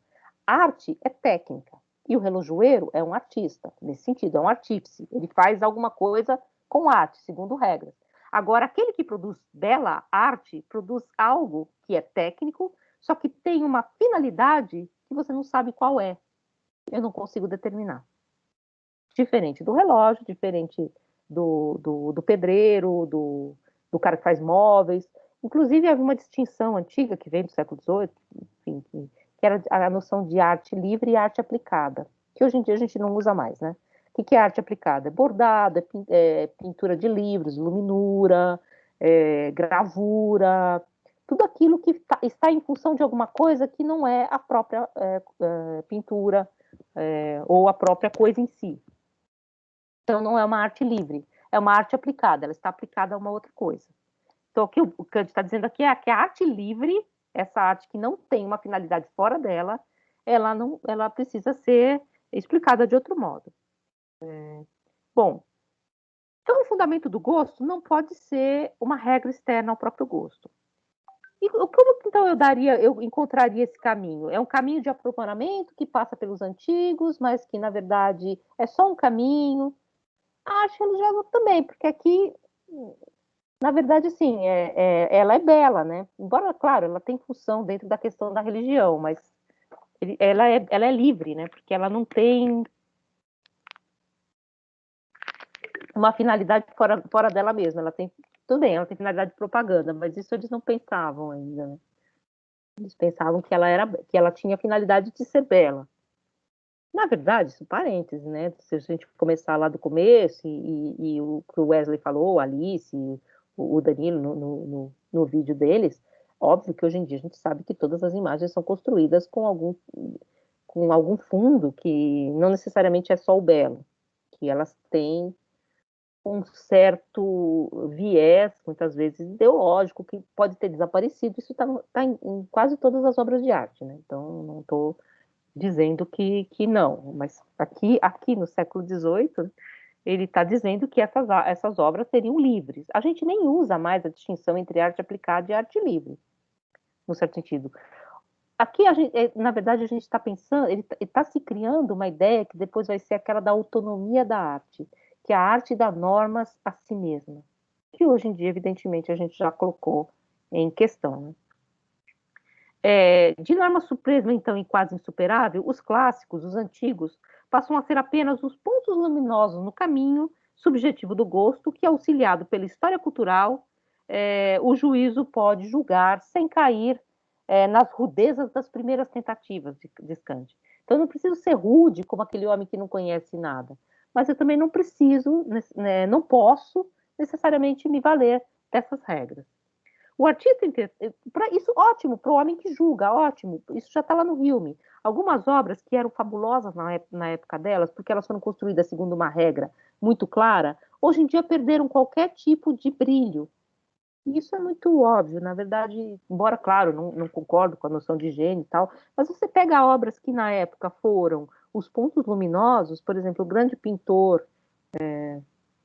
Arte é técnica, e o relojoeiro é um artista, nesse sentido, é um artífice. Ele faz alguma coisa com arte, segundo regras. Agora, aquele que produz bela arte, produz algo que é técnico, só que tem uma finalidade que você não sabe qual é. Eu não consigo determinar. Diferente do relógio, diferente do pedreiro, do cara que faz móveis. Inclusive, havia uma distinção antiga, que vem do século XVIII, enfim, que era a noção de arte livre e arte aplicada, que hoje em dia a gente não usa mais, né? O que é arte aplicada? É bordado, é pintura de livros, luminura, gravura, tudo aquilo que está em função de alguma coisa que não é a própria pintura ou a própria coisa em si. Então, não é uma arte livre. é uma arte aplicada, ela está aplicada a uma outra coisa. Então, o Kant está dizendo aqui é que a arte livre, essa arte que não tem uma finalidade fora dela, ela precisa ser explicada de outro modo. Bom, então o fundamento do gosto não pode ser uma regra externa ao próprio gosto. E como então eu encontraria esse caminho? É um caminho de aprimoramento que passa pelos antigos, mas que na verdade é só um caminho. A arte religiosa também, porque aqui, na verdade, assim, ela é bela, né? Embora, claro, ela tem função dentro da questão da religião, mas ela é livre, né? Porque ela não tem uma finalidade fora dela mesma. Ela tem, tudo bem, ela tem finalidade de propaganda, mas isso eles não pensavam ainda, né? Eles pensavam que ela tinha a finalidade de ser bela. Na verdade, isso parênteses, né? Se a gente começar lá do começo, e o que o Wesley falou, a Alice, o Danilo no vídeo deles, óbvio que hoje em dia a gente sabe que todas as imagens são construídas com algum fundo que não necessariamente é só o belo, que elas têm um certo viés, muitas vezes ideológico, que pode ter desaparecido. Isso está em quase todas as obras de arte, né? Então, não estou dizendo que não, mas aqui no século XVIII, ele está dizendo que essas obras seriam livres. A gente nem usa mais a distinção entre arte aplicada e arte livre, no certo sentido. Aqui, na verdade, a gente está pensando, ele está se criando uma ideia que depois vai ser aquela da autonomia da arte, que a arte dá normas a si mesma, que hoje em dia, evidentemente, a gente já colocou em questão, né? De norma suprema, então, e quase insuperável, os clássicos, os antigos, passam a ser apenas os pontos luminosos no caminho subjetivo do gosto, que, auxiliado pela história cultural, o juízo pode julgar sem cair nas rudezas das primeiras tentativas de Kant. Então, eu não preciso ser rude como aquele homem que não conhece nada, mas eu também não preciso, não posso necessariamente me valer dessas regras. O artista, isso ótimo, para o homem que julga, ótimo, isso já está lá no Hume. Algumas obras que eram fabulosas na época delas, porque elas foram construídas segundo uma regra muito clara, hoje em dia perderam qualquer tipo de brilho. E isso é muito óbvio, na verdade, embora, claro, não concordo com a noção de gênio e tal, mas você pega obras que na época foram os pontos luminosos, por exemplo, o grande pintor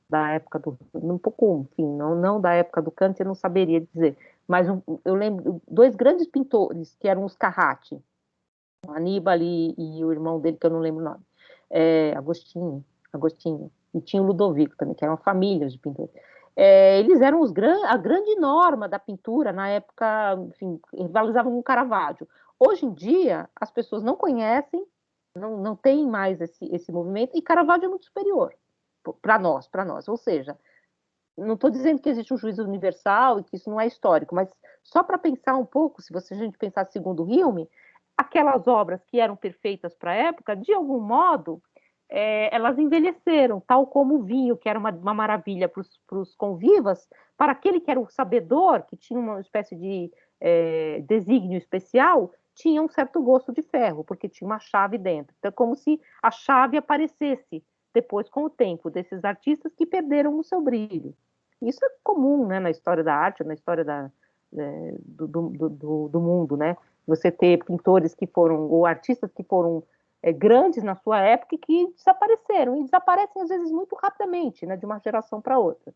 da época um pouco, enfim, não da época do Kant, eu não saberia dizer, mas eu lembro dois grandes pintores, que eram os Carracci, o Aníbal e o irmão dele, que eu não lembro o nome, Agostinho, e tinha o Ludovico também, que eram famílias de pintores. Eles eram a grande norma da pintura na época, enfim, rivalizavam com o Caravaggio. Hoje em dia, as pessoas não conhecem, não tem mais esse movimento, e Caravaggio é muito superior para nós. Ou seja, não estou dizendo que existe um juízo universal e que isso não é histórico, mas só para pensar um pouco, se a gente pensar segundo Hume, aquelas obras que eram perfeitas para a época, de algum modo, elas envelheceram, tal como o vinho, que era uma maravilha para os convivas, para aquele que era o sabedor, que tinha uma espécie de desígnio especial, tinha um certo gosto de ferro, porque tinha uma chave dentro. Então, é como se a chave aparecesse depois, com o tempo, desses artistas que perderam o seu brilho. Isso é comum, né, na história da arte, na história do mundo, né? Você ter pintores que foram, ou artistas que foram grandes na sua época e que desapareceram, e desaparecem às vezes muito rapidamente, né, de uma geração para outra.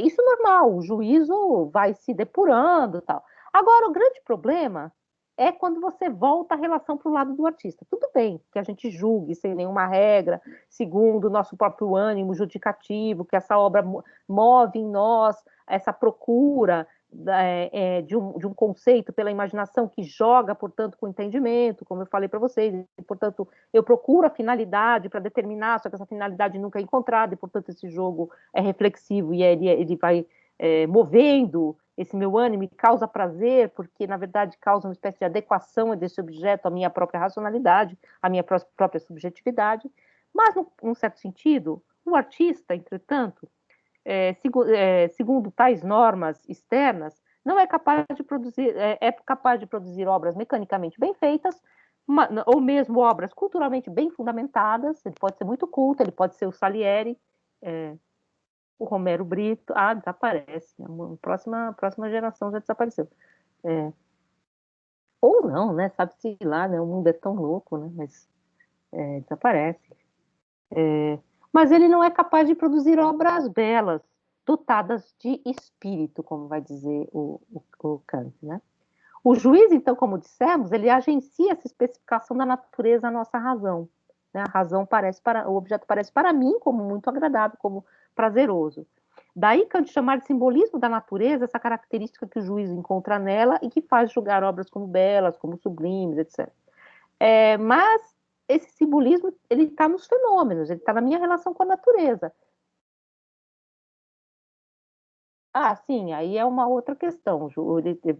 Isso é normal, o juízo vai se depurando e tal. Agora, o grande problema é quando você volta a relação para o lado do artista. Tudo bem que a gente julgue sem nenhuma regra, segundo o nosso próprio ânimo judicativo, que essa obra move em nós essa procura de um conceito pela imaginação que joga, portanto, com o entendimento, como eu falei para vocês, e, portanto, eu procuro a finalidade para determinar, só que essa finalidade nunca é encontrada, e, portanto, esse jogo é reflexivo e ele vai movendo esse meu ânimo e causa prazer, porque, na verdade, causa uma espécie de adequação desse objeto à minha própria racionalidade, à minha própria subjetividade. Mas, num certo sentido, o artista, entretanto, segundo tais normas externas, não é capaz de produzir, capaz de produzir obras mecanicamente bem feitas, ou mesmo obras culturalmente bem fundamentadas. Ele pode ser muito culto, ele pode ser o Salieri, O Romero Brito, desaparece. A próxima geração já desapareceu. Ou não, né? Sabe-se lá, né? O mundo é tão louco, né? Mas desaparece. Mas ele não é capaz de produzir obras belas, dotadas de espírito, como vai dizer o Kant, né? O juiz, então, como dissemos, ele agencia essa especificação da natureza à nossa razão. Né? A razão o objeto parece para mim como muito agradável, como prazeroso. Daí Kant chamar de simbolismo da natureza essa característica que o juiz encontra nela e que faz julgar obras como belas, como sublimes, etc. Mas esse simbolismo ele está nos fenômenos, ele está na minha relação com a natureza. Sim, aí é uma outra questão.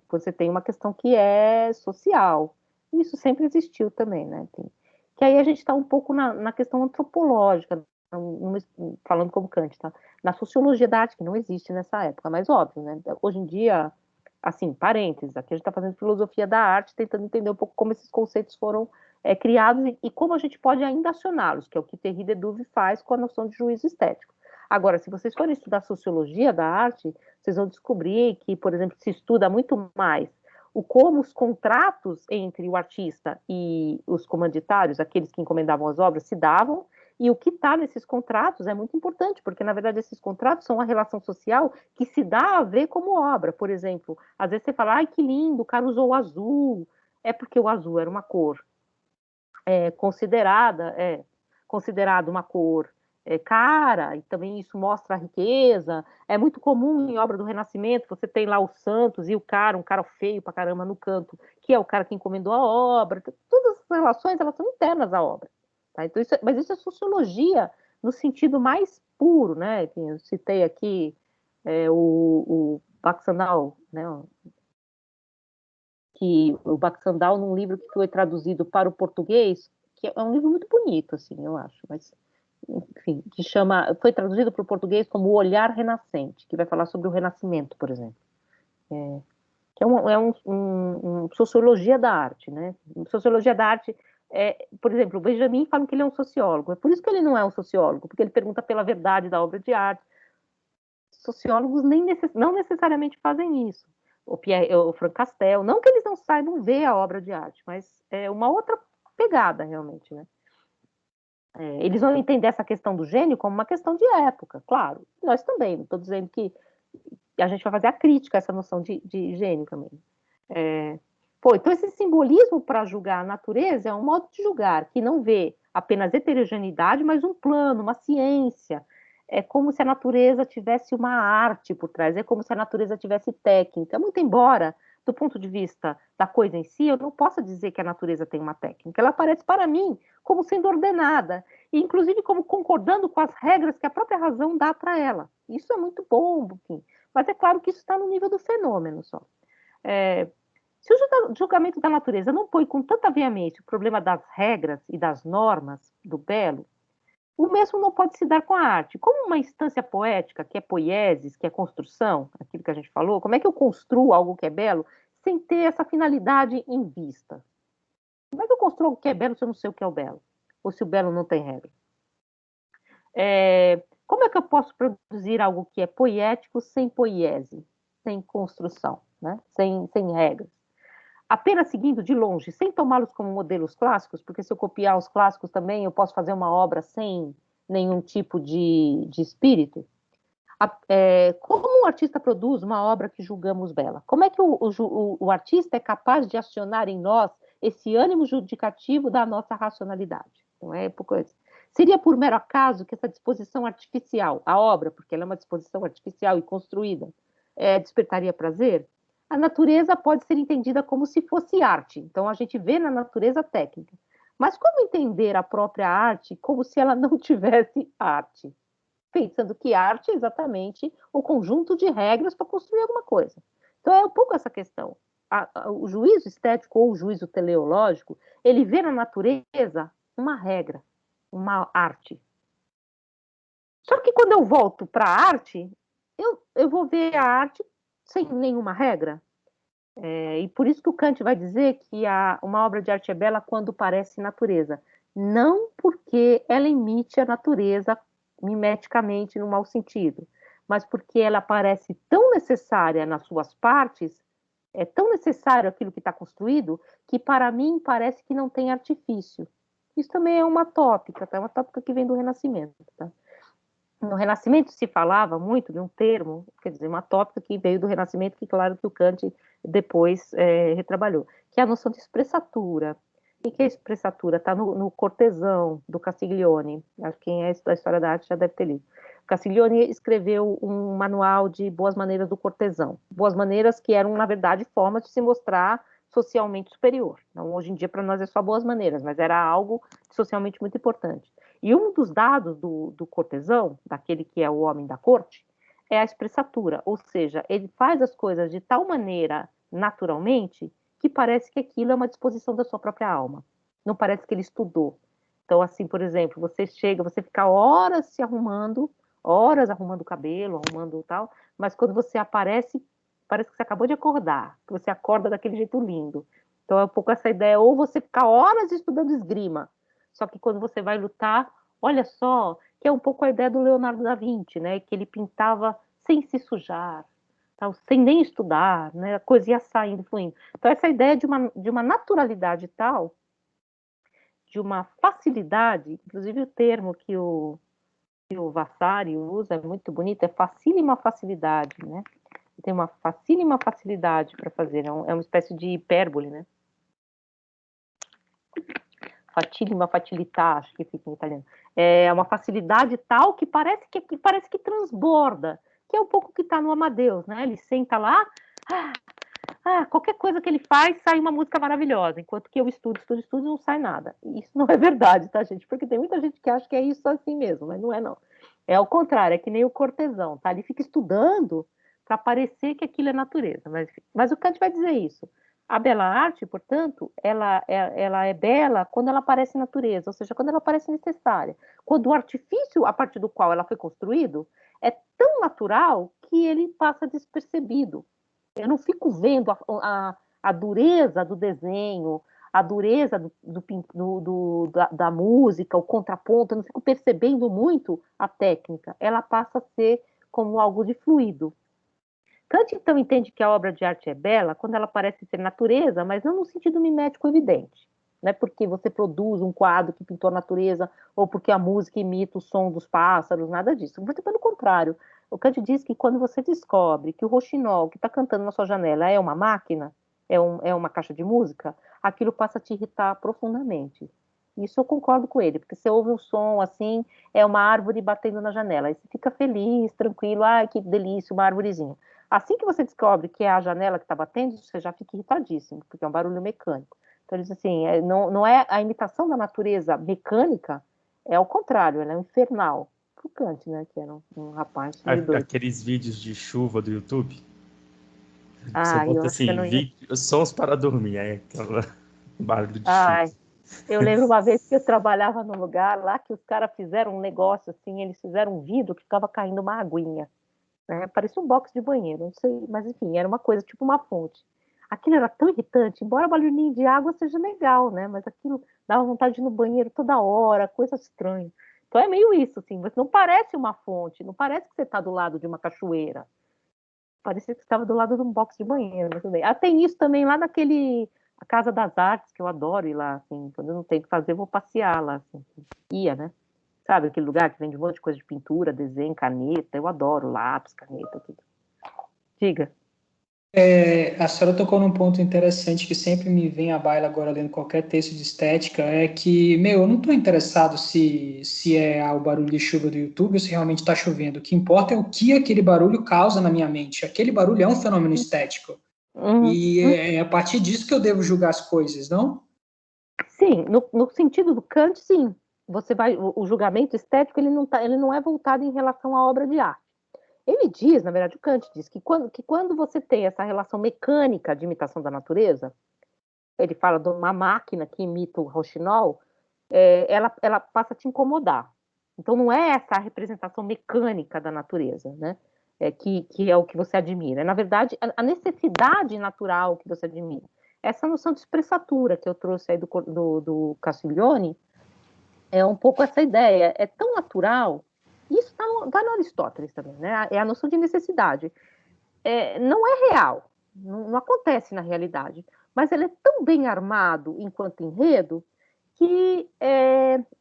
Você tem uma questão que é social. Isso sempre existiu também, né? Que aí a gente está um pouco na questão antropológica, falando como Kant, tá? Na sociologia da arte, que não existe nessa época, mas óbvio, né? Hoje em dia, assim, parênteses, aqui a gente está fazendo filosofia da arte, tentando entender um pouco como esses conceitos foram criados e como a gente pode ainda acioná-los, que é o que Thierry Dedouve faz com a noção de juízo estético. Agora, se vocês forem estudar sociologia da arte, vocês vão descobrir que, por exemplo, se estuda muito mais como os contratos entre o artista e os comanditários, aqueles que encomendavam as obras, se davam, e o que está nesses contratos é muito importante, porque, na verdade, esses contratos são uma relação social que se dá a ver como obra. Por exemplo, às vezes você fala, ai, que lindo, o cara usou o azul. É porque o azul era uma cor considerado uma cor cara, e também isso mostra a riqueza. É muito comum em obra do Renascimento, você tem lá os santos e um cara feio pra caramba no canto, que é o cara que encomendou a obra. Todas as relações, elas são internas à obra. Tá? Então, mas isso é sociologia no sentido mais puro, né? Eu citei aqui o Baxandal, né? Que o Baxandal, num livro que foi traduzido para o português, que é um livro muito bonito, assim, eu acho, mas, enfim, foi traduzido para o português como O Olhar Renascente, que vai falar sobre o Renascimento, por exemplo. Que é sociologia da arte, né? Sociologia da arte, por exemplo, o Benjamin fala que ele é um sociólogo, é por isso que ele não é um sociólogo, porque ele pergunta pela verdade da obra de arte. Sociólogos não necessariamente fazem isso. O Frank Castel, não que eles não saibam ver a obra de arte, mas é uma outra pegada, realmente, né? Eles vão entender essa questão do gênio como uma questão de época, claro. Nós também, não estou dizendo que a gente vai fazer a crítica a essa noção de gênio também. Então esse simbolismo para julgar a natureza é um modo de julgar que não vê apenas heterogeneidade, mas um plano, uma ciência. É como se a natureza tivesse uma arte por trás, é como se a natureza tivesse técnica. Muito embora, do ponto de vista da coisa em si, eu não posso dizer que a natureza tem uma técnica. Ela aparece para mim como sendo ordenada, e inclusive como concordando com as regras que a própria razão dá para ela. Isso é muito bom, mas é claro que isso está no nível do fenômeno só. Se o julgamento da natureza não põe com tanta veemência o problema das regras e das normas do belo, o mesmo não pode se dar com a arte. Como uma instância poética, que é poiesis, que é construção, aquilo que a gente falou, como é que eu construo algo que é belo sem ter essa finalidade em vista? Como é que eu construo algo que é belo se eu não sei o que é o belo? Ou se o belo não tem regra? Como é que eu posso produzir algo que é poético sem poiese, sem construção, né? sem regras? Apenas seguindo de longe, sem tomá-los como modelos clássicos, porque se eu copiar os clássicos também, eu posso fazer uma obra sem nenhum tipo de espírito. Como um artista produz uma obra que julgamos bela? Como é que o artista é capaz de acionar em nós esse ânimo judicativo da nossa racionalidade? Não é por coisa. Seria por mero acaso que essa disposição artificial, a obra, porque ela é uma disposição artificial e construída, despertaria prazer? A natureza pode ser entendida como se fosse arte. Então, a gente vê na natureza técnica. Mas como entender a própria arte como se ela não tivesse arte? Pensando que arte é exatamente o conjunto de regras para construir alguma coisa. Então, é um pouco essa questão. O juízo estético ou o juízo teleológico, ele vê na natureza uma regra, uma arte. Só que quando eu volto para a arte, eu vou ver a arte sem nenhuma regra. E por isso que o Kant vai dizer que uma obra de arte é bela quando parece natureza. Não porque ela imite a natureza mimeticamente no mau sentido, mas porque ela parece tão necessária nas suas partes, é tão necessário aquilo que está construído, que para mim parece que não tem artifício. Isso também é uma tópica, tá? Uma tópica que vem do Renascimento. Tá? No Renascimento se falava muito de um termo, quer dizer, uma tópica que veio do Renascimento, que claro que o Kant depois retrabalhou, que é a noção de expressatura. O que é expressatura? Está no Cortesão, do Castiglione. Acho que quem é da história da arte já deve ter lido. Castiglione escreveu um manual de boas maneiras do cortesão. Boas maneiras que eram, na verdade, formas de se mostrar socialmente superior. Então, hoje em dia, para nós é só boas maneiras, mas era algo socialmente muito importante. E um dos dados do cortesão, daquele que é o homem da corte, é a expressatura, ou seja, ele faz as coisas de tal maneira, naturalmente, que parece que aquilo é uma disposição da sua própria alma. Não parece que ele estudou. Então, assim, por exemplo, você chega, você fica horas se arrumando, horas arrumando o cabelo, arrumando tal, mas quando você aparece, parece que você acabou de acordar, que você acorda daquele jeito lindo. Então, é um pouco essa ideia, ou você fica horas estudando esgrima, só que quando você vai lutar, olha só, que é um pouco a ideia do Leonardo da Vinci, né, que ele pintava sem se sujar, tal, sem nem estudar, né, a coisa ia saindo, fluindo. Então, essa ideia de uma naturalidade tal, de uma facilidade, inclusive o termo que o Vasari usa é muito bonito, é facílima facilidade, né? Tem uma facílima facilidade para fazer, é uma espécie de hipérbole, né? Facílima facilità, acho que fica em italiano. É uma facilidade tal que parece que transborda, que é um pouco que está no Amadeus, né? Ele senta lá, qualquer coisa que ele faz, sai uma música maravilhosa, enquanto que eu estudo e não sai nada. Isso não é verdade, tá, gente? Porque tem muita gente que acha que é isso assim mesmo, mas não é, não. É ao contrário, é que nem o cortesão, tá? Ele fica estudando para parecer que aquilo é natureza, mas o Kant vai dizer isso. A bela arte, portanto, ela é bela quando ela parece natureza, ou seja, quando ela parece necessária. Quando o artifício a partir do qual ela foi construído é tão natural que ele passa despercebido. Eu não fico vendo a dureza do desenho, a dureza da música, o contraponto, eu não fico percebendo muito a técnica. Ela passa a ser como algo de fluido. Kant, então, entende que a obra de arte é bela quando ela parece ser natureza, mas não no sentido mimético evidente. Não é porque você produz um quadro que pintou a natureza ou porque a música imita o som dos pássaros, nada disso. Muito pelo contrário. O Kant diz que quando você descobre que o roxinol que está cantando na sua janela é uma máquina, é uma caixa de música, aquilo passa a te irritar profundamente. Isso eu concordo com ele, porque você ouve um som assim, é uma árvore batendo na janela, aí você fica feliz, tranquilo, ai que delícia, uma árvorezinha. Assim que você descobre que é a janela que está batendo, você já fica irritadíssimo, porque é um barulho mecânico. Então, ele diz assim, não é a imitação da natureza mecânica, é ao contrário, ela é infernal. Pro Kant, né, que era um rapaz. Aqueles vídeos de chuva do YouTube. Você Eu bota acho que eu assim, não ia... sons para dormir, é aquele barulho de Ai, chuva. eu lembro uma vez que eu trabalhava num lugar lá que os caras fizeram um negócio assim, eles fizeram um vidro que ficava caindo uma aguinha. Né? Parecia um box de banheiro, não sei, mas enfim, era uma coisa tipo uma fonte. Aquilo era tão irritante, embora barulhinho de água seja legal, né? Mas aquilo dava vontade de ir no banheiro toda hora, coisa estranha. Então é meio isso, assim, mas não parece uma fonte, não parece que você está do lado de uma cachoeira. Parecia que você estava do lado de um box de banheiro, mas tudo bem. Tem isso também lá naquele a Casa das Artes, que eu adoro ir lá, assim, quando eu não tenho o que fazer, eu vou passear lá, assim. Ia, né? Sabe, aquele lugar que vende um monte de coisa de pintura, desenho, caneta, eu adoro lápis, caneta, tudo. Diga. A senhora tocou num ponto interessante que sempre me vem à baila agora lendo qualquer texto de estética, é que, eu não estou interessado se é o barulho de chuva do YouTube ou se realmente está chovendo. O que importa é o que aquele barulho causa na minha mente. Aquele barulho é um fenômeno estético. E é a partir disso que eu devo julgar as coisas, não? Sim, no sentido do Kant, sim. O julgamento estético ele não é voltado em relação à obra de arte. Ele diz, na verdade, o Kant diz que quando você tem essa relação mecânica de imitação da natureza, ele fala de uma máquina que imita o roxinol, ela passa a te incomodar. Então, não é essa a representação mecânica da natureza, né? Que é o que você admira. É, na verdade, a necessidade natural que você admira. Essa noção de expressatura que eu trouxe aí do Castiglione é um pouco essa ideia. É tão natural isso está no Aristóteles também, né? É a noção de necessidade. Não é real, não acontece na realidade, mas ele é tão bem armado enquanto enredo que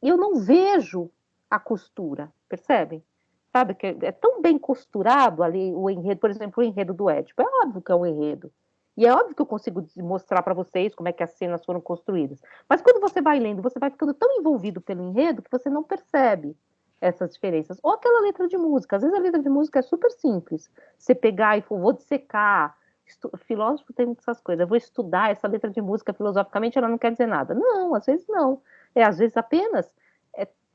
eu não vejo a costura, percebem? Sabe, que é tão bem costurado ali o enredo, por exemplo, o enredo do Édipo. É óbvio que é um enredo. E é óbvio que eu consigo mostrar para vocês como é que as cenas foram construídas. Mas quando você vai lendo, você vai ficando tão envolvido pelo enredo que você não percebe essas diferenças. Ou aquela letra de música. Às vezes a letra de música é super simples. Você pegar e vou dissecar. Filósofo tem muitas essas coisas. Eu vou estudar essa letra de música filosoficamente, ela não quer dizer nada. Não, às vezes não. Às vezes apenas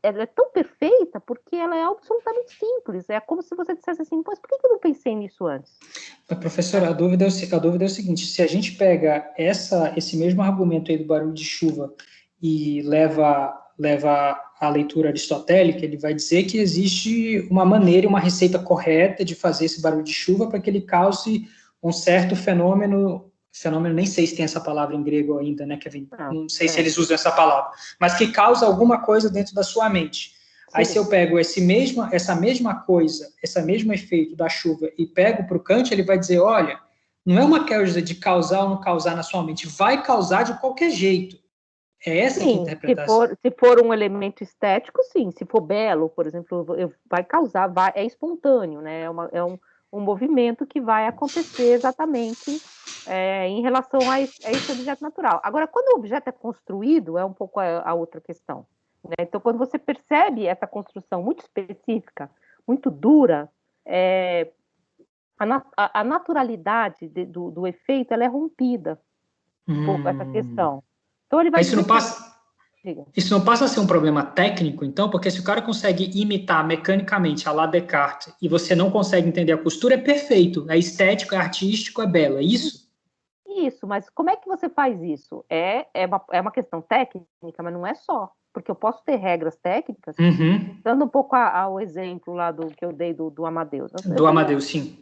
ela é tão perfeita porque ela é absolutamente simples. É como se você dissesse assim, pois por que eu não pensei nisso antes? Professora, a dúvida é o seguinte, se a gente pega esse mesmo argumento aí do barulho de chuva e leva a leitura aristotélica, ele vai dizer que existe uma maneira, uma receita correta de fazer esse barulho de chuva para que ele cause um certo fenômeno, nem sei se tem essa palavra em grego ainda, né, Kevin? Não sei se eles usam essa palavra, mas que causa alguma coisa dentro da sua mente. Aí se eu pego essa mesma coisa, esse mesmo efeito da chuva e pego para o Kant, ele vai dizer, olha, não é uma coisa de causar ou não causar na sua mente, vai causar de qualquer jeito. É essa que interpretação. Se for um elemento estético, sim. Se for belo, por exemplo, vai causar, é espontâneo, né? É um movimento que vai acontecer exatamente em relação a esse objeto natural. Agora, quando o objeto é construído, é um pouco a outra questão. Né? Então, quando você percebe essa construção muito específica, muito dura, a naturalidade do efeito ela é rompida um pouco essa questão. Então, ele vai Isso não passa a ser um problema técnico, então? Porque se o cara consegue imitar mecanicamente a la Descartes e você não consegue entender a costura, é perfeito. É estético, é artístico, é belo. É isso? Isso, mas como é que você faz isso? É uma questão técnica, mas não é só. Porque eu posso ter regras técnicas, dando um pouco ao exemplo lá que eu dei do Amadeus. Do Amadeus, sim.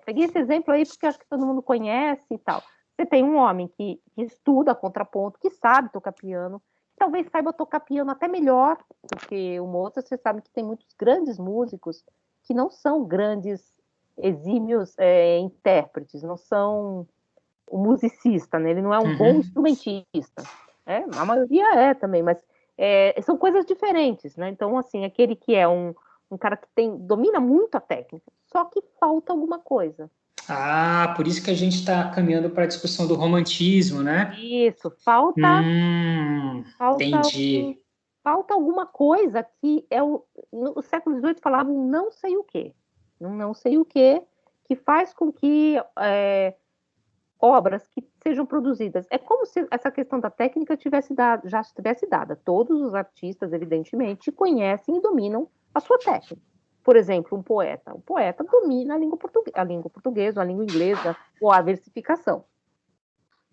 Peguei esse exemplo aí porque acho que todo mundo conhece e tal. Você tem um homem que estuda contraponto, que sabe tocar piano, talvez saiba tocar piano até melhor do que o Mozart. Você sabe que tem muitos grandes músicos que não são grandes, exímios intérpretes, não são o musicista, né? Ele não é um bom instrumentista. A maioria é também, mas são coisas diferentes, né? Então, assim, aquele que é um cara que domina muito a técnica, só que falta alguma coisa. Por isso que a gente está caminhando para a discussão do romantismo, né? Isso, falta entendi. Falta alguma coisa que no século XVIII falavam não sei o quê. Não sei o quê, que faz com que obras que sejam produzidas. É como se essa questão da técnica já estivesse dada. Todos os artistas, evidentemente, conhecem e dominam a sua técnica. Por exemplo, um poeta. O poeta domina a língua portuguesa, a língua inglesa, ou a versificação.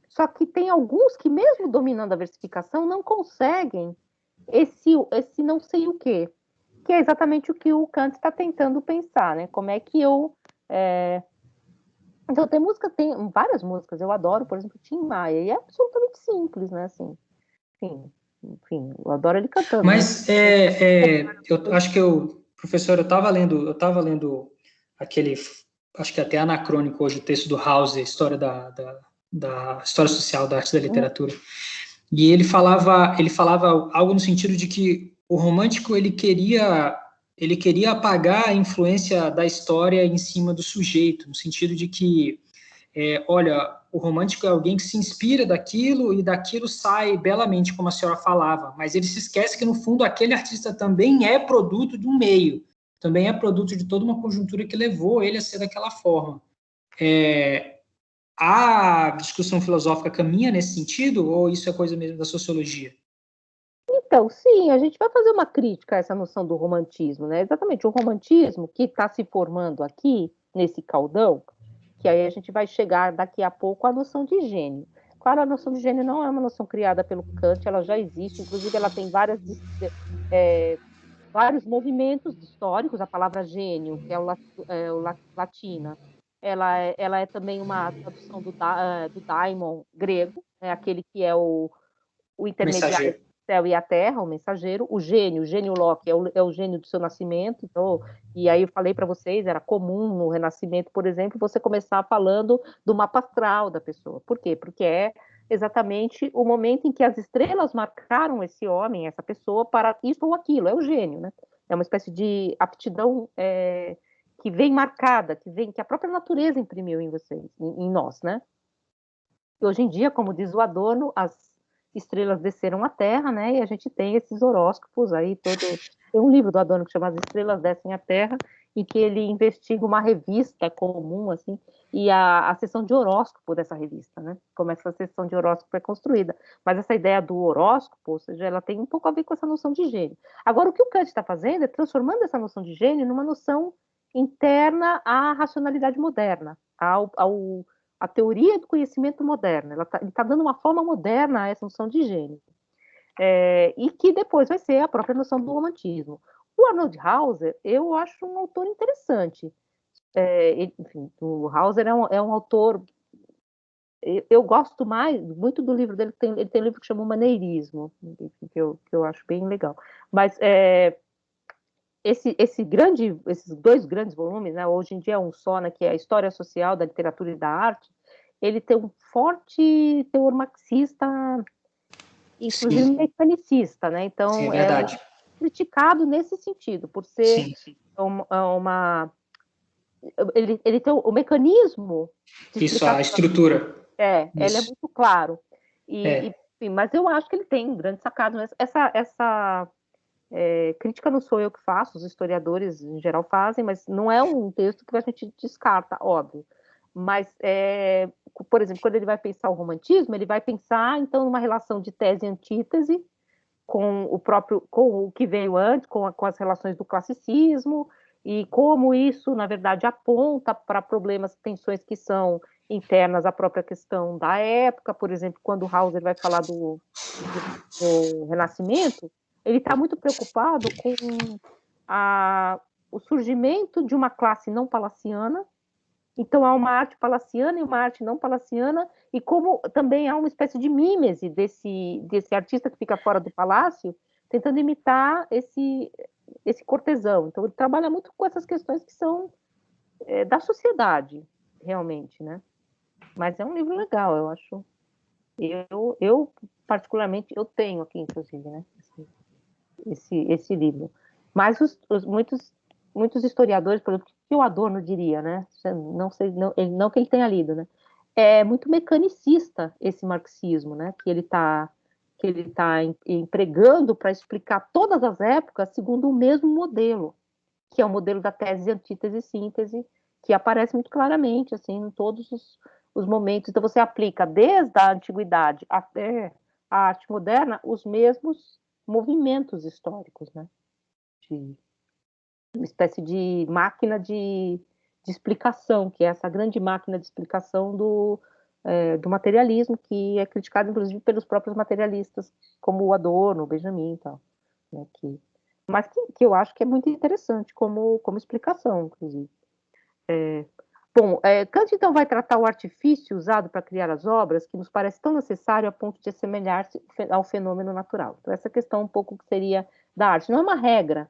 Só que tem alguns que, mesmo dominando a versificação, não conseguem esse não sei o quê, que é exatamente o que o Kant está tentando pensar, né? Como é que eu... Então, tem várias músicas, eu adoro, por exemplo, Tim Maia, e é absolutamente simples, né? Assim, enfim, eu adoro ele cantando. Mas eu acho que professor, eu estava lendo aquele, acho que até anacrônico hoje, o texto do House, a história da história social da arte da literatura, e ele falava algo no sentido de que o romântico ele queria apagar a influência da história em cima do sujeito, no sentido de que olha, o romântico é alguém que se inspira daquilo e daquilo sai belamente, como a senhora falava, mas ele se esquece que, no fundo, aquele artista também é produto de um meio, também é produto de toda uma conjuntura que levou ele a ser daquela forma. A discussão filosófica caminha nesse sentido, ou isso é coisa mesmo da sociologia? Então, sim, a gente vai fazer uma crítica a essa noção do romantismo, né? Exatamente, o romantismo que está se formando aqui, nesse caldão, que aí a gente vai chegar daqui a pouco à noção de gênio. Claro, a noção de gênio não é uma noção criada pelo Kant, ela já existe, inclusive ela tem vários movimentos históricos. A palavra gênio, que é o latina, ela é também uma tradução do daimon grego, aquele que é o intermediário. céu e a terra, o mensageiro, o gênio Locke é o gênio do seu nascimento, então, e aí eu falei para vocês, era comum no Renascimento, por exemplo, você começar falando do mapa astral da pessoa. Por quê? Porque é exatamente o momento em que as estrelas marcaram esse homem, essa pessoa, para isso ou aquilo, é o gênio, né? É uma espécie de aptidão que vem marcada, que a própria natureza imprimiu em vocês, em nós, né? E hoje em dia, como diz o Adorno, as estrelas desceram à Terra, né? E a gente tem esses horóscopos aí, tem um livro do Adorno que chama As Estrelas Descem à Terra, em que ele investiga uma revista comum, assim, e a seção de horóscopo dessa revista, né? Como essa seção de horóscopo é construída. Mas essa ideia do horóscopo, ou seja, ela tem um pouco a ver com essa noção de gênio. Agora, o que o Kant está fazendo é transformando essa noção de gênio numa noção interna à racionalidade moderna, a teoria do conhecimento moderno. Ele tá dando uma forma moderna a essa noção de gênio. E que depois vai ser a própria noção do romantismo. O Arnold Hauser, eu acho um autor interessante. Enfim, o Hauser é um autor... Eu gosto muito do livro dele, ele tem um livro que chama O Maneirismo, que eu acho bem legal. Mas esses dois grandes volumes, né, hoje em dia é um só, né, que é a História Social da Literatura e da Arte, ele tem um forte teor marxista, inclusive Sim. mecanicista, né? Então, Sim, é verdade. Criticado nesse sentido, por ser ele tem o mecanismo de Isso, a estrutura. ele é muito claro. Enfim, mas eu acho que ele tem um grande sacado. Essa crítica não sou eu que faço, os historiadores em geral fazem, mas não é um texto que a gente descarta, óbvio. Mas, por exemplo, quando ele vai pensar o romantismo, ele vai pensar, então, numa relação de tese e antítese com o que veio antes, com as relações do classicismo, e como isso, na verdade, aponta para problemas, tensões que são internas à própria questão da época. Por exemplo, quando Hauser vai falar do Renascimento, ele está muito preocupado com o surgimento de uma classe não palaciana. Então, há uma arte palaciana e uma arte não palaciana, e como também há uma espécie de mímese desse artista que fica fora do palácio, tentando imitar esse cortesão. Então, ele trabalha muito com essas questões que são da sociedade, realmente, né? Mas é um livro legal, eu acho. Eu particularmente, eu tenho aqui, inclusive, né? Esse livro. Mas muitos historiadores, por exemplo, que o Adorno diria, né? Não sei, não que ele tenha lido, né? É muito mecanicista esse marxismo, né? Que ele tá empregando para explicar todas as épocas segundo o mesmo modelo, que é o modelo da tese, antítese e síntese, que aparece muito claramente, assim, em todos os momentos. Então, você aplica desde a antiguidade até a arte moderna os mesmos movimentos históricos, né? Uma espécie de máquina de explicação, que é essa grande máquina de explicação do materialismo, que é criticado, inclusive, pelos próprios materialistas, como o Adorno, o Benjamin e tal. Né, mas que eu acho que é muito interessante como explicação, inclusive. Kant, então, vai tratar o artifício usado para criar as obras, que nos parece tão necessário a ponto de assemelhar-se ao fenômeno natural. Então, essa questão um pouco que seria da arte. Não é uma regra.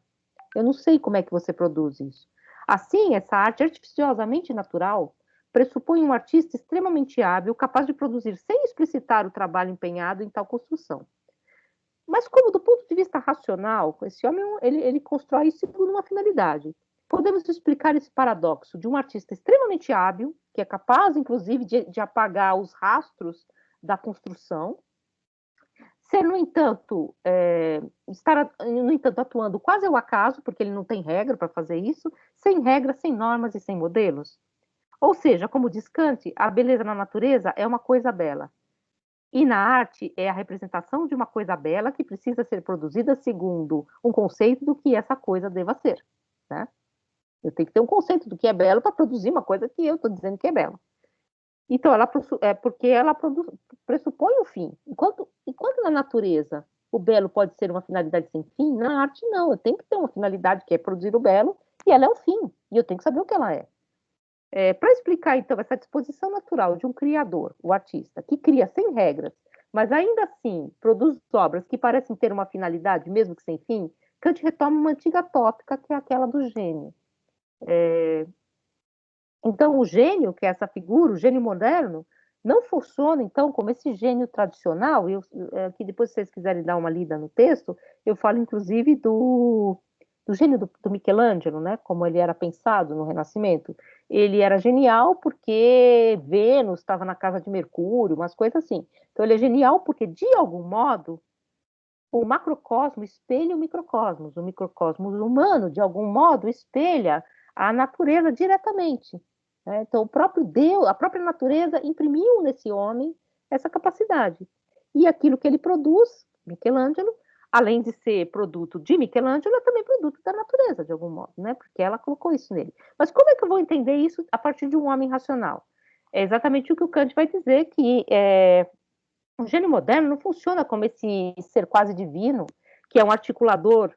Eu não sei como é que você produz isso. Assim, essa arte artificiosamente natural pressupõe um artista extremamente hábil, capaz de produzir sem explicitar o trabalho empenhado em tal construção. Mas como, do ponto de vista racional, esse homem ele constrói isso por uma finalidade. Podemos explicar esse paradoxo de um artista extremamente hábil, que é capaz, inclusive, de apagar os rastros da construção, ser, no entanto, estar, no entanto, atuando quase ao acaso, porque ele não tem regra para fazer isso, sem regras, sem normas e sem modelos. Ou seja, como diz Kant, a beleza na natureza é uma coisa bela. E na arte é a representação de uma coisa bela que precisa ser produzida segundo um conceito do que essa coisa deva ser. Né? Eu tenho que ter um conceito do que é belo para produzir uma coisa que eu estou dizendo que é bela. Então, porque ela pressupõe o fim. Enquanto na natureza o belo pode ser uma finalidade sem fim, na arte não. Eu tenho que ter uma finalidade que é produzir o belo e ela é o fim. E eu tenho que saber o que ela é. Para explicar, então, essa disposição natural de um criador, o artista, que cria sem regras, mas ainda assim produz obras que parecem ter uma finalidade, mesmo que sem fim, Kant retoma uma antiga tópica, que é aquela do gênio. Então, o gênio, que é essa figura, o gênio moderno, não funciona, então, como esse gênio tradicional, que depois, se vocês quiserem dar uma lida no texto, eu falo, inclusive, do gênio do Michelangelo, né, como ele era pensado no Renascimento. Ele era genial porque Vênus estava na casa de Mercúrio, umas coisas assim. Então, ele é genial porque, de algum modo, o macrocosmo espelha o microcosmos humano, de algum modo, espelha a natureza diretamente. Né? Então, o próprio Deus, a própria natureza imprimiu nesse homem essa capacidade. E aquilo que ele produz, Michelangelo, além de ser produto de Michelangelo, é também produto da natureza, de algum modo, né? Porque ela colocou isso nele. Mas como é que eu vou entender isso a partir de um homem racional? É exatamente o que o Kant vai dizer, que o gênio moderno não funciona como esse ser quase divino, que é um articulador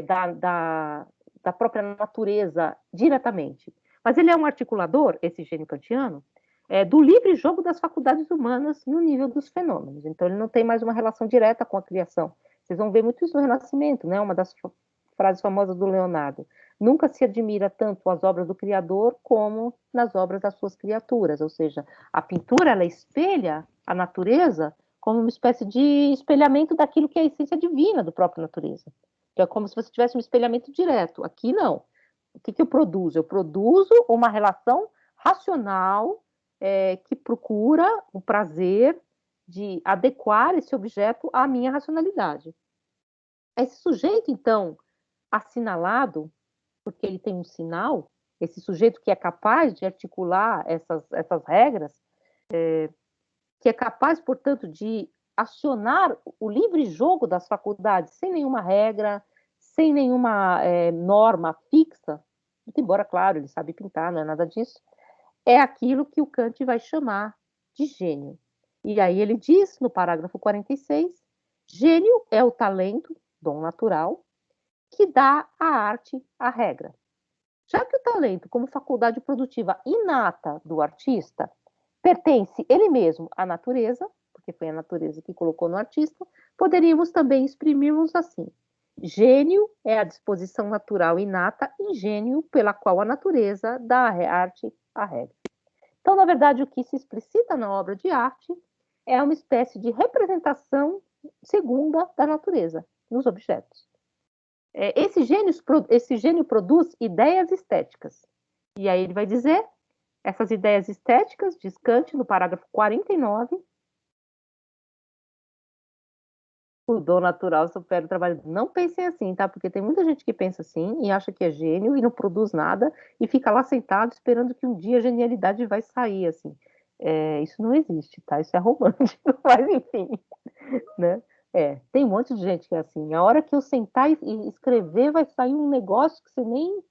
da própria natureza diretamente. Mas ele é um articulador, esse gênio kantiano, do livre jogo das faculdades humanas no nível dos fenômenos. Então, ele não tem mais uma relação direta com a criação. Vocês vão ver muito isso no Renascimento, né? Uma das frases famosas do Leonardo. Nunca se admira tanto as obras do Criador como nas obras das suas criaturas. Ou seja, a pintura, ela espelha a natureza como uma espécie de espelhamento daquilo que é a essência divina do próprio natureza. Então, é como se você tivesse um espelhamento direto. Aqui, não. O que eu produzo? Eu produzo uma relação racional que procura o prazer de adequar esse objeto à minha racionalidade. Esse sujeito, então, assinalado, porque ele tem um sinal, esse sujeito que é capaz de articular essas regras, que é capaz, portanto, de acionar o livre jogo das faculdades sem nenhuma regra, sem nenhuma norma fixa, muito embora, claro, ele sabe pintar, não é nada disso, é aquilo que o Kant vai chamar de gênio. E aí ele diz, no parágrafo 46, gênio é o talento, dom natural, que dá à arte a regra. Já que o talento, como faculdade produtiva inata do artista, pertence ele mesmo à natureza, porque foi a natureza que colocou no artista, poderíamos também exprimirmos assim: gênio é a disposição natural inata e gênio pela qual a natureza dá à arte a regra. Então, na verdade, o que se explicita na obra de arte é uma espécie de representação segunda da natureza nos objetos. Esse gênio produz ideias estéticas. E aí ele vai dizer, essas ideias estéticas, diz Kant no parágrafo 49, o dom natural supera o trabalho. Não pensem assim, tá? Porque tem muita gente que pensa assim e acha que é gênio e não produz nada e fica lá sentado esperando que um dia a genialidade vai sair, assim. Isso não existe, tá? Isso é romântico, mas enfim, né? Tem um monte de gente que é assim. A hora que eu sentar e escrever, vai sair um negócio que você nem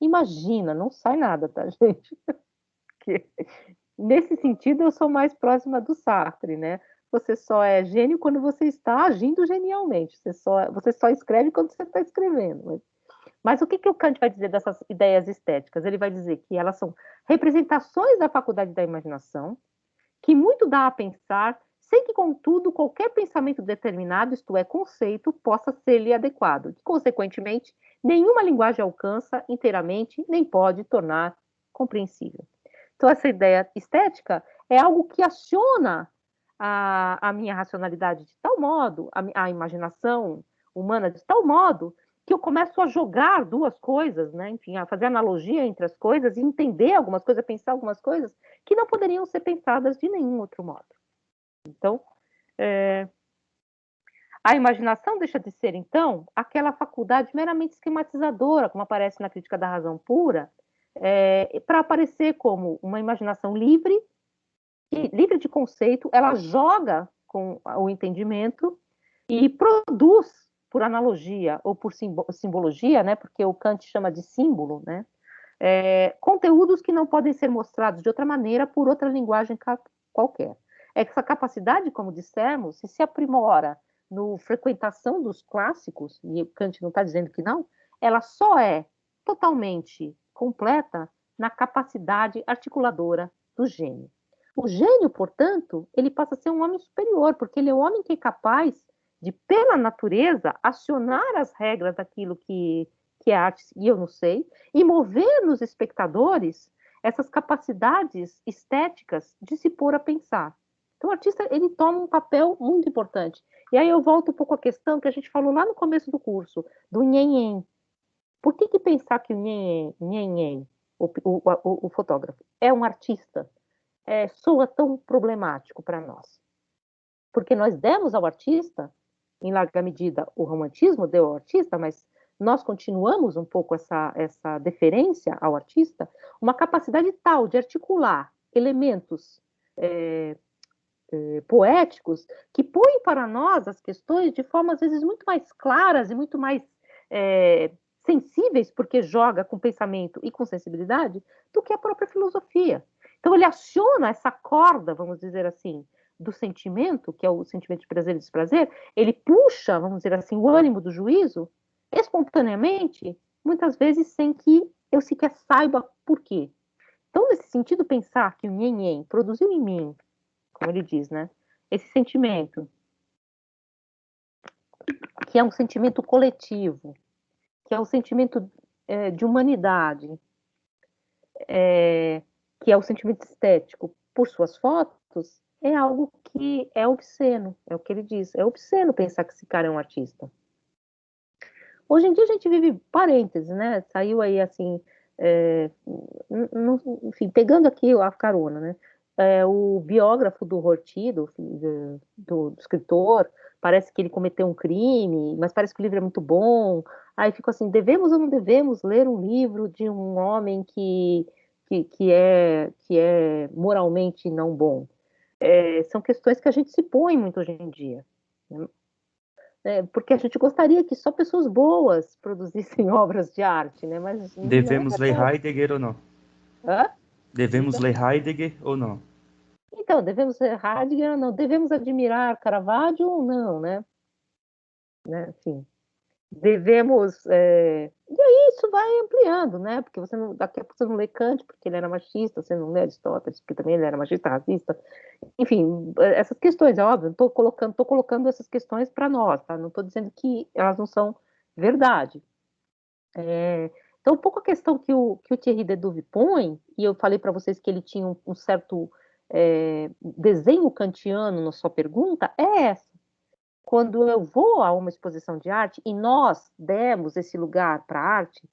imagina. Não sai nada, tá, gente? Porque, nesse sentido, eu sou mais próxima do Sartre, né? Você só é gênio quando você está agindo genialmente. Você só escreve quando você está escrevendo. Mas o que o Kant vai dizer dessas ideias estéticas? Ele vai dizer que elas são representações da faculdade da imaginação, que muito dá a pensar, sem que, contudo, qualquer pensamento determinado, isto é, conceito, possa ser-lhe adequado. E, consequentemente, nenhuma linguagem alcança inteiramente, nem pode tornar compreensível. Então, essa ideia estética é algo que aciona a minha racionalidade de tal modo, a imaginação humana de tal modo, que eu começo a jogar duas coisas, né? Enfim, a fazer analogia entre as coisas e entender algumas coisas, pensar algumas coisas que não poderiam ser pensadas de nenhum outro modo. Então, a imaginação deixa de ser, então, aquela faculdade meramente esquematizadora, como aparece na Crítica da Razão Pura, para aparecer como uma imaginação livre de conceito, ela joga com o entendimento e produz, por analogia ou por simbologia, né, porque o Kant chama de símbolo, né, conteúdos que não podem ser mostrados de outra maneira por outra linguagem qualquer. Essa capacidade, como dissemos, se aprimora no frequentação dos clássicos, e o Kant não está dizendo que não, ela só é totalmente completa na capacidade articuladora do gênio. O gênio, portanto, ele passa a ser um homem superior, porque ele é o homem que é capaz de, pela natureza, acionar as regras daquilo que é arte, e eu não sei, e mover nos espectadores essas capacidades estéticas de se pôr a pensar. Então, o artista, ele toma um papel muito importante. E aí eu volto um pouco à questão que a gente falou lá no começo do curso, do nhen-nhen. Por que pensar que o nhen-nhen, o fotógrafo, é um artista, soa tão problemático para nós? Porque nós demos ao artista, em larga medida, o romantismo deu ao artista, mas nós continuamos um pouco essa deferência ao artista, uma capacidade tal de articular elementos poéticos que põem para nós as questões de forma, às vezes, muito mais claras e muito mais sensíveis, porque joga com pensamento e com sensibilidade, do que a própria filosofia. Então, ele aciona essa corda, vamos dizer assim, do sentimento, que é o sentimento de prazer e desprazer, ele puxa, vamos dizer assim, o ânimo do juízo, espontaneamente, muitas vezes sem que eu sequer saiba por quê. Então, nesse sentido, pensar que o nhen-nhen produziu em mim, como ele diz, né, esse sentimento, que é um sentimento coletivo, que é um sentimento de humanidade, que é o sentimento estético por suas fotos, é algo que é obsceno, é o que ele diz, é obsceno pensar que esse cara é um artista. Hoje em dia a gente vive parênteses, né? Saiu aí assim, enfim, pegando aqui a carona, né? O biógrafo do Rorty, do escritor, parece que ele cometeu um crime, mas parece que o livro é muito bom. Aí fico assim, devemos ou não devemos ler um livro de um homem que é moralmente não bom? São questões que a gente se põe muito hoje em dia, né? Porque a gente gostaria que só pessoas boas produzissem obras de arte, né? Mas devemos ler Heidegger ou não? Hã? Devemos ler Heidegger ou não? Então, devemos ler Heidegger ou não? Devemos admirar Caravaggio ou não, né? Enfim, devemos... E aí isso vai ampliando, né? Porque daqui a pouco você não lê Kant, porque ele era machista, você não lê Aristóteles, porque também ele era machista, racista. Enfim, essas questões, é óbvio, estou colocando essas questões para nós, tá? Não estou dizendo que elas não são verdade. Então, um pouco a questão que o Thierry Deduve põe, e eu falei para vocês que ele tinha um certo desenho kantiano na sua pergunta, é essa. Quando eu vou a uma exposição de arte, e nós demos esse lugar para a arte,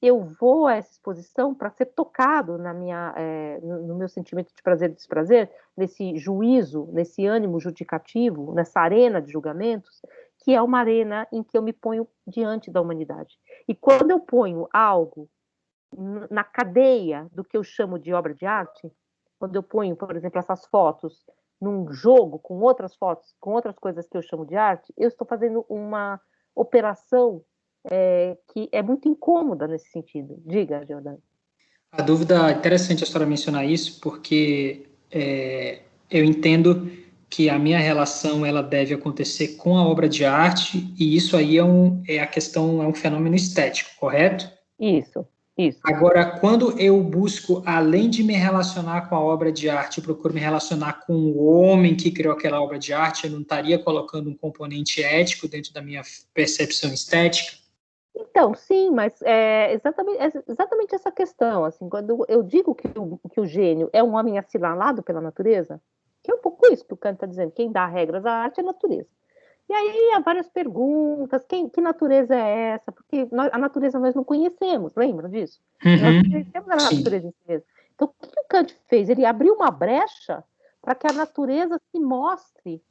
eu vou a essa exposição para ser tocado no meu sentimento de prazer e desprazer, nesse juízo, nesse ânimo judicativo, nessa arena de julgamentos, que é uma arena em que eu me ponho diante da humanidade. E quando eu ponho algo na cadeia do que eu chamo de obra de arte, quando eu ponho, por exemplo, essas fotos num jogo com outras fotos, com outras coisas que eu chamo de arte, eu estou fazendo uma operação que é muito incômoda nesse sentido. Diga, Giordano. A dúvida, interessante a senhora mencionar isso, porque eu entendo que a minha relação ela deve acontecer com a obra de arte, e isso aí é um fenômeno estético, correto? Isso. Agora, quando eu busco, além de me relacionar com a obra de arte, eu procuro me relacionar com o homem que criou aquela obra de arte, eu não estaria colocando um componente ético dentro da minha percepção estética? Então, sim, mas é exatamente essa questão. Assim, quando eu digo que o gênio é um homem assinalado pela natureza, que é um pouco isso que o Kant está dizendo, quem dá regras à arte é a natureza. E aí há várias perguntas, que natureza é essa? Porque a natureza nós não conhecemos, lembram disso? Nós não conhecemos a natureza em si mesmo. Então, o que o Kant fez? Ele abriu uma brecha para que a natureza se mostre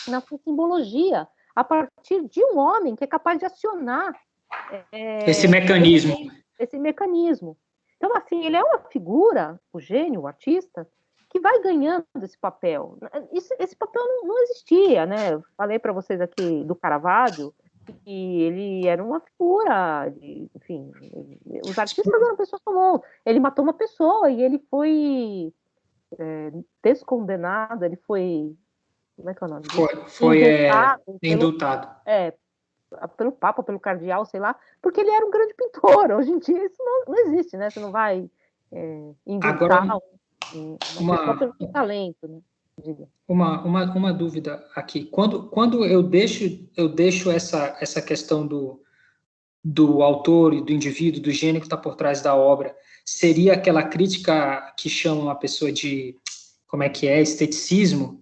na sua simbologia, a partir de um homem que é capaz de acionar esse mecanismo. Esse mecanismo. Então, assim, ele é uma figura, o gênio, o artista, que vai ganhando esse papel. Esse papel não existia, né? Eu falei para vocês aqui do Caravaggio, que ele era uma figura, enfim, os artistas eram pessoas comuns. Ele matou uma pessoa e ele foi descondenado, ele foi... Como é que é o nome? Foi indultado. Pelo Papa, pelo Cardeal, sei lá, porque ele era um grande pintor. Hoje em dia isso não existe, né? Você não vai indultar. uma pessoa pelo talento, né? Diga. Uma dúvida aqui. Quando eu deixo essa questão do autor e do indivíduo, do gênio que está por trás da obra, seria aquela crítica que chama uma pessoa de, como é que é, esteticismo?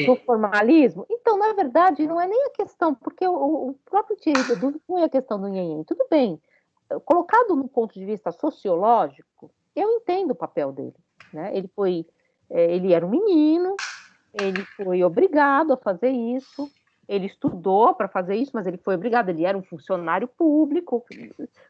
Do formalismo? Então, na verdade, não é nem a questão, porque o próprio Thierry Ledoux foi a questão do nhenhen. Tudo bem, colocado no ponto de vista sociológico, eu entendo o papel dele, né? Ele era um menino, ele foi obrigado a fazer isso, ele estudou para fazer isso, mas ele foi obrigado, ele era um funcionário público.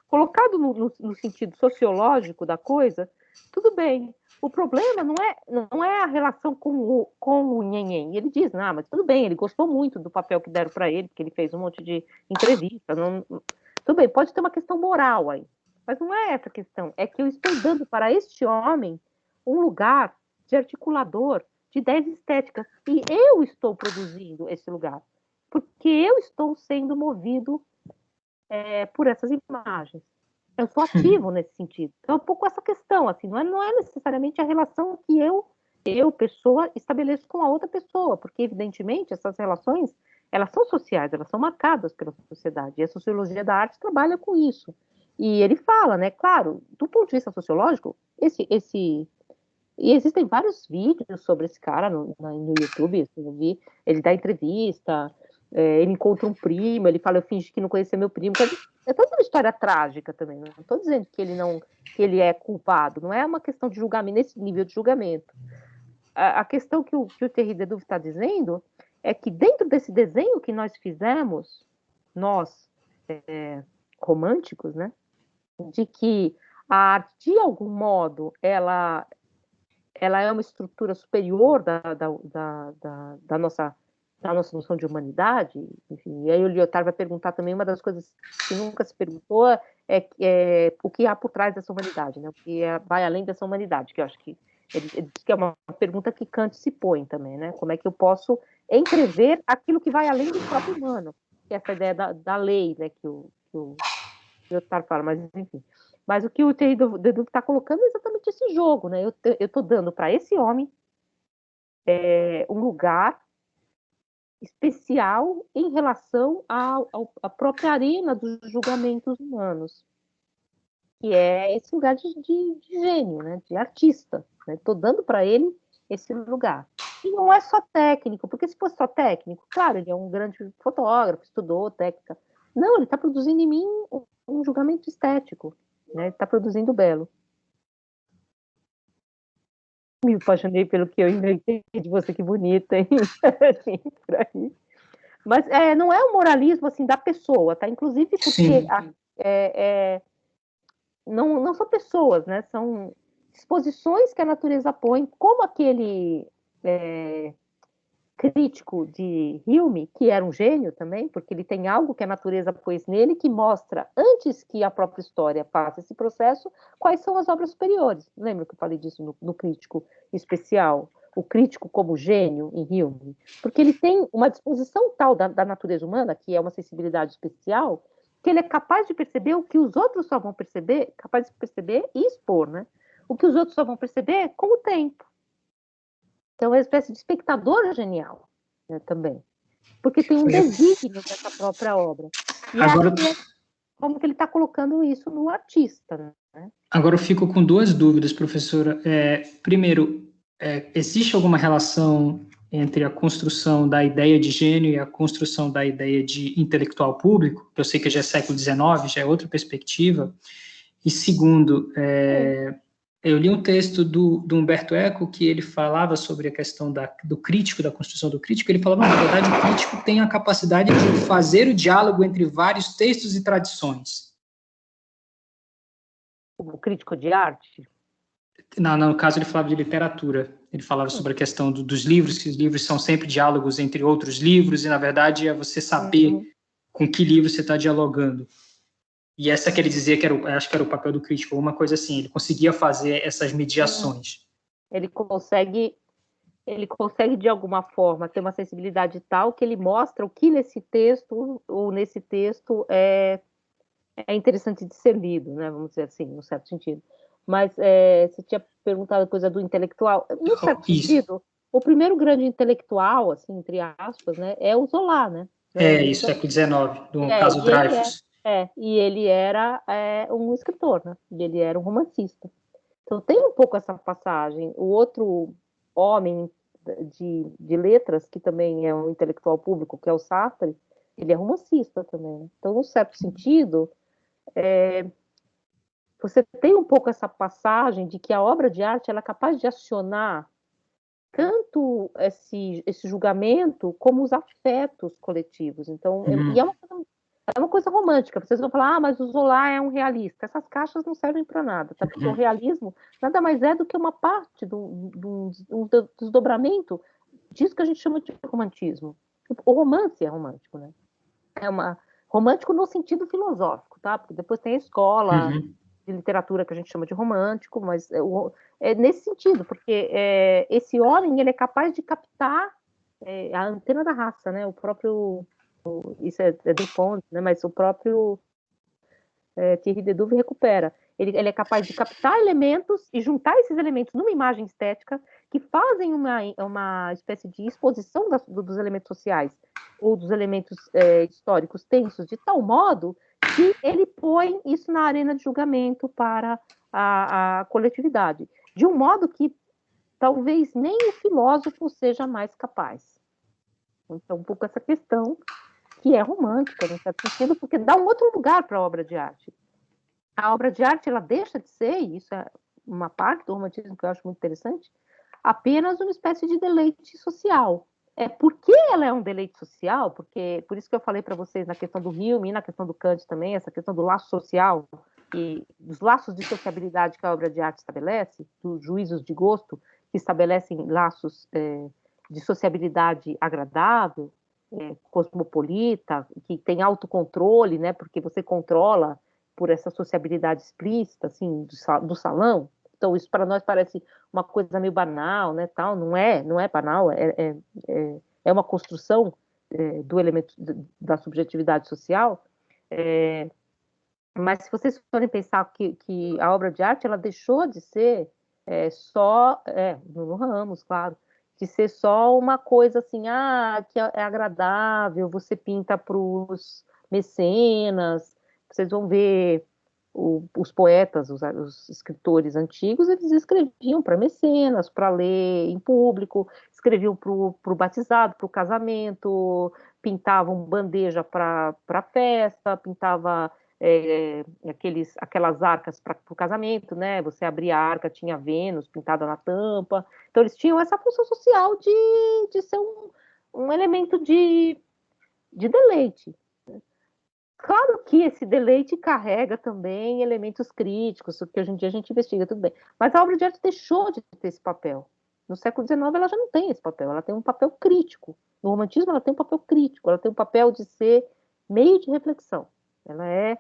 Colocado no sentido sociológico da coisa, tudo bem. O problema não é a relação com o nhenhen. Ele diz, não, mas tudo bem, ele gostou muito do papel que deram para ele, porque ele fez um monte de entrevista. Tudo bem, pode ter uma questão moral aí, mas não é essa a questão. É que eu estou dando para este homem um lugar de articulador de ideias estéticas, e eu estou produzindo esse lugar, porque eu estou sendo movido por essas imagens. Eu sou ativo nesse sentido. Então, é um pouco essa questão, assim, não é necessariamente a relação que eu, pessoa, estabeleço com a outra pessoa, porque, evidentemente, essas relações, elas são sociais, elas são marcadas pela sociedade, e a sociologia da arte trabalha com isso. E ele fala, né, claro, do ponto de vista sociológico, e existem vários vídeos sobre esse cara no YouTube, eu vi, ele dá entrevista, ele encontra um primo, ele fala, eu fingi que não conhecia meu primo. É toda uma história trágica também, não estou dizendo que ele é culpado, não é uma questão de julgamento, nesse nível de julgamento. A questão que o Thierry Ledoux está dizendo é que dentro desse desenho que nós fizemos, nós, românticos, né, de que a arte, de algum modo, ela é uma estrutura superior da nossa noção de humanidade, enfim. E aí o Lyotard vai perguntar também, uma das coisas que nunca se perguntou é o que há por trás dessa humanidade, né? O que vai além dessa humanidade, que eu acho que ele diz que é uma pergunta que Kant se põe também, né? Como é que eu posso entrever aquilo que vai além do próprio humano, que é essa ideia da lei, né? Que o Lyotard fala, mas enfim. Mas o que o Thierry Ledoux está colocando é exatamente esse jogo, né? Eu estou dando para esse homem um lugar especial em relação à própria arena dos julgamentos humanos, que é esse lugar de gênio, né? De artista. Estou dando para ele esse lugar. E não é só técnico, porque se fosse só técnico, claro, ele é um grande fotógrafo, estudou técnica. Não, ele está produzindo em mim um julgamento estético. Né? Está produzindo belo. Me apaixonei pelo que eu inventei de você, que bonita, hein? Assim, por aí. Mas não é o moralismo assim, da pessoa, tá? Inclusive porque não são pessoas, né? São disposições que a natureza põe, como aquele crítico de Hume, que era um gênio também, porque ele tem algo que a natureza pôs nele que mostra, antes que a própria história faça esse processo, quais são as obras superiores. Lembra que eu falei disso no crítico especial? O crítico como gênio em Hume. Porque ele tem uma disposição tal da natureza humana, que é uma sensibilidade especial, que ele é capaz de perceber o que os outros só vão perceber, capaz de perceber e expor, né? O que os outros só vão perceber com o tempo. Então, é uma espécie de espectador genial, né, também. Porque tem um desígnio dessa própria obra. E agora, como que ele está colocando isso no artista, né? Agora eu fico com duas dúvidas, professora. Primeiro, existe alguma relação entre a construção da ideia de gênio e a construção da ideia de intelectual público? Eu sei que já é século XIX, já é outra perspectiva. E segundo, eu li um texto do Humberto Eco que ele falava sobre a questão do crítico, da construção do crítico. Ele falava, na verdade, o crítico tem a capacidade de fazer o diálogo entre vários textos e tradições. O crítico de arte? No caso, ele falava de literatura. Ele falava sobre a questão dos livros, que os livros são sempre diálogos entre outros livros, e, na verdade, é você saber com que livro você está dialogando. E essa que ele dizia que acho que era o papel do crítico, alguma coisa assim. Ele conseguia fazer essas mediações. Ele consegue, de alguma forma, ter uma sensibilidade tal que ele mostra o que nesse texto é interessante de ser lido, né? Vamos dizer assim, no certo sentido. Mas você tinha perguntado a coisa do intelectual. No certo Isso. sentido, o primeiro grande intelectual, assim, entre aspas, né, é o Zola, né? Isso, século XIX, no caso e ele Dreyfus. e ele era um escritor, né? E ele era um romancista. Então tem um pouco essa passagem. O outro homem de letras, que também é um intelectual público, que é o Sartre, ele é romancista também, né? Então, num certo sentido, você tem um pouco essa passagem de que a obra de arte ela é capaz de acionar tanto esse julgamento como os afetos coletivos. Então, e é uma coisa romântica. Vocês vão falar, mas o Zola é um realista. Essas caixas não servem para nada, tá? Porque o realismo nada mais é do que uma parte do desdobramento disso que a gente chama de romantismo. O romance é romântico, né? Romântico no sentido filosófico, tá? Porque depois tem a escola de literatura que a gente chama de romântico, mas é nesse sentido, porque esse homem ele é capaz de captar a antena da raça, né? O próprio isso é Dupont, né? Mas o próprio Thierry Dedouve recupera. Ele é capaz de captar elementos e juntar esses elementos numa imagem estética que fazem uma espécie de exposição dos elementos sociais ou dos elementos históricos tensos, de tal modo que ele põe isso na arena de julgamento para a coletividade, de um modo que talvez nem o filósofo seja mais capaz. Então, um pouco essa questão que é romântica, no certo sentido, porque dá um outro lugar para a obra de arte. A obra de arte, ela deixa de ser, e isso é uma parte do romantismo que eu acho muito interessante, apenas uma espécie de deleite social. Por que ela é um deleite social? Porque, por isso que eu falei para vocês na questão do Hume e na questão do Kant também, essa questão do laço social e dos laços de sociabilidade que a obra de arte estabelece, dos juízos de gosto que estabelecem laços de sociabilidade agradável, cosmopolita, que tem autocontrole, né, porque você controla por essa sociabilidade explícita, assim, do salão. Então, isso para nós parece uma coisa meio banal, né, tal, não é banal, é uma construção do elemento da subjetividade social, mas se vocês forem pensar que a obra de arte, ela deixou de ser no Ramos, claro, de ser só uma coisa assim, que é agradável, você pinta para os mecenas, vocês vão ver os poetas, os escritores antigos, eles escreviam para mecenas, para ler em público, escreviam para o batizado, para o casamento, pintavam bandeja para festa, pintava aquelas arcas para o casamento, né? Você abria a arca, tinha Vênus pintada na tampa. Então, eles tinham essa função social de ser um elemento de deleite. Claro que esse deleite carrega também elementos críticos, que hoje em dia a gente investiga, tudo bem. Mas a obra de arte deixou de ter esse papel. No século XIX ela já não tem esse papel, ela tem um papel crítico. No romantismo ela tem um papel crítico, ela tem um papel de ser meio de reflexão. Ela é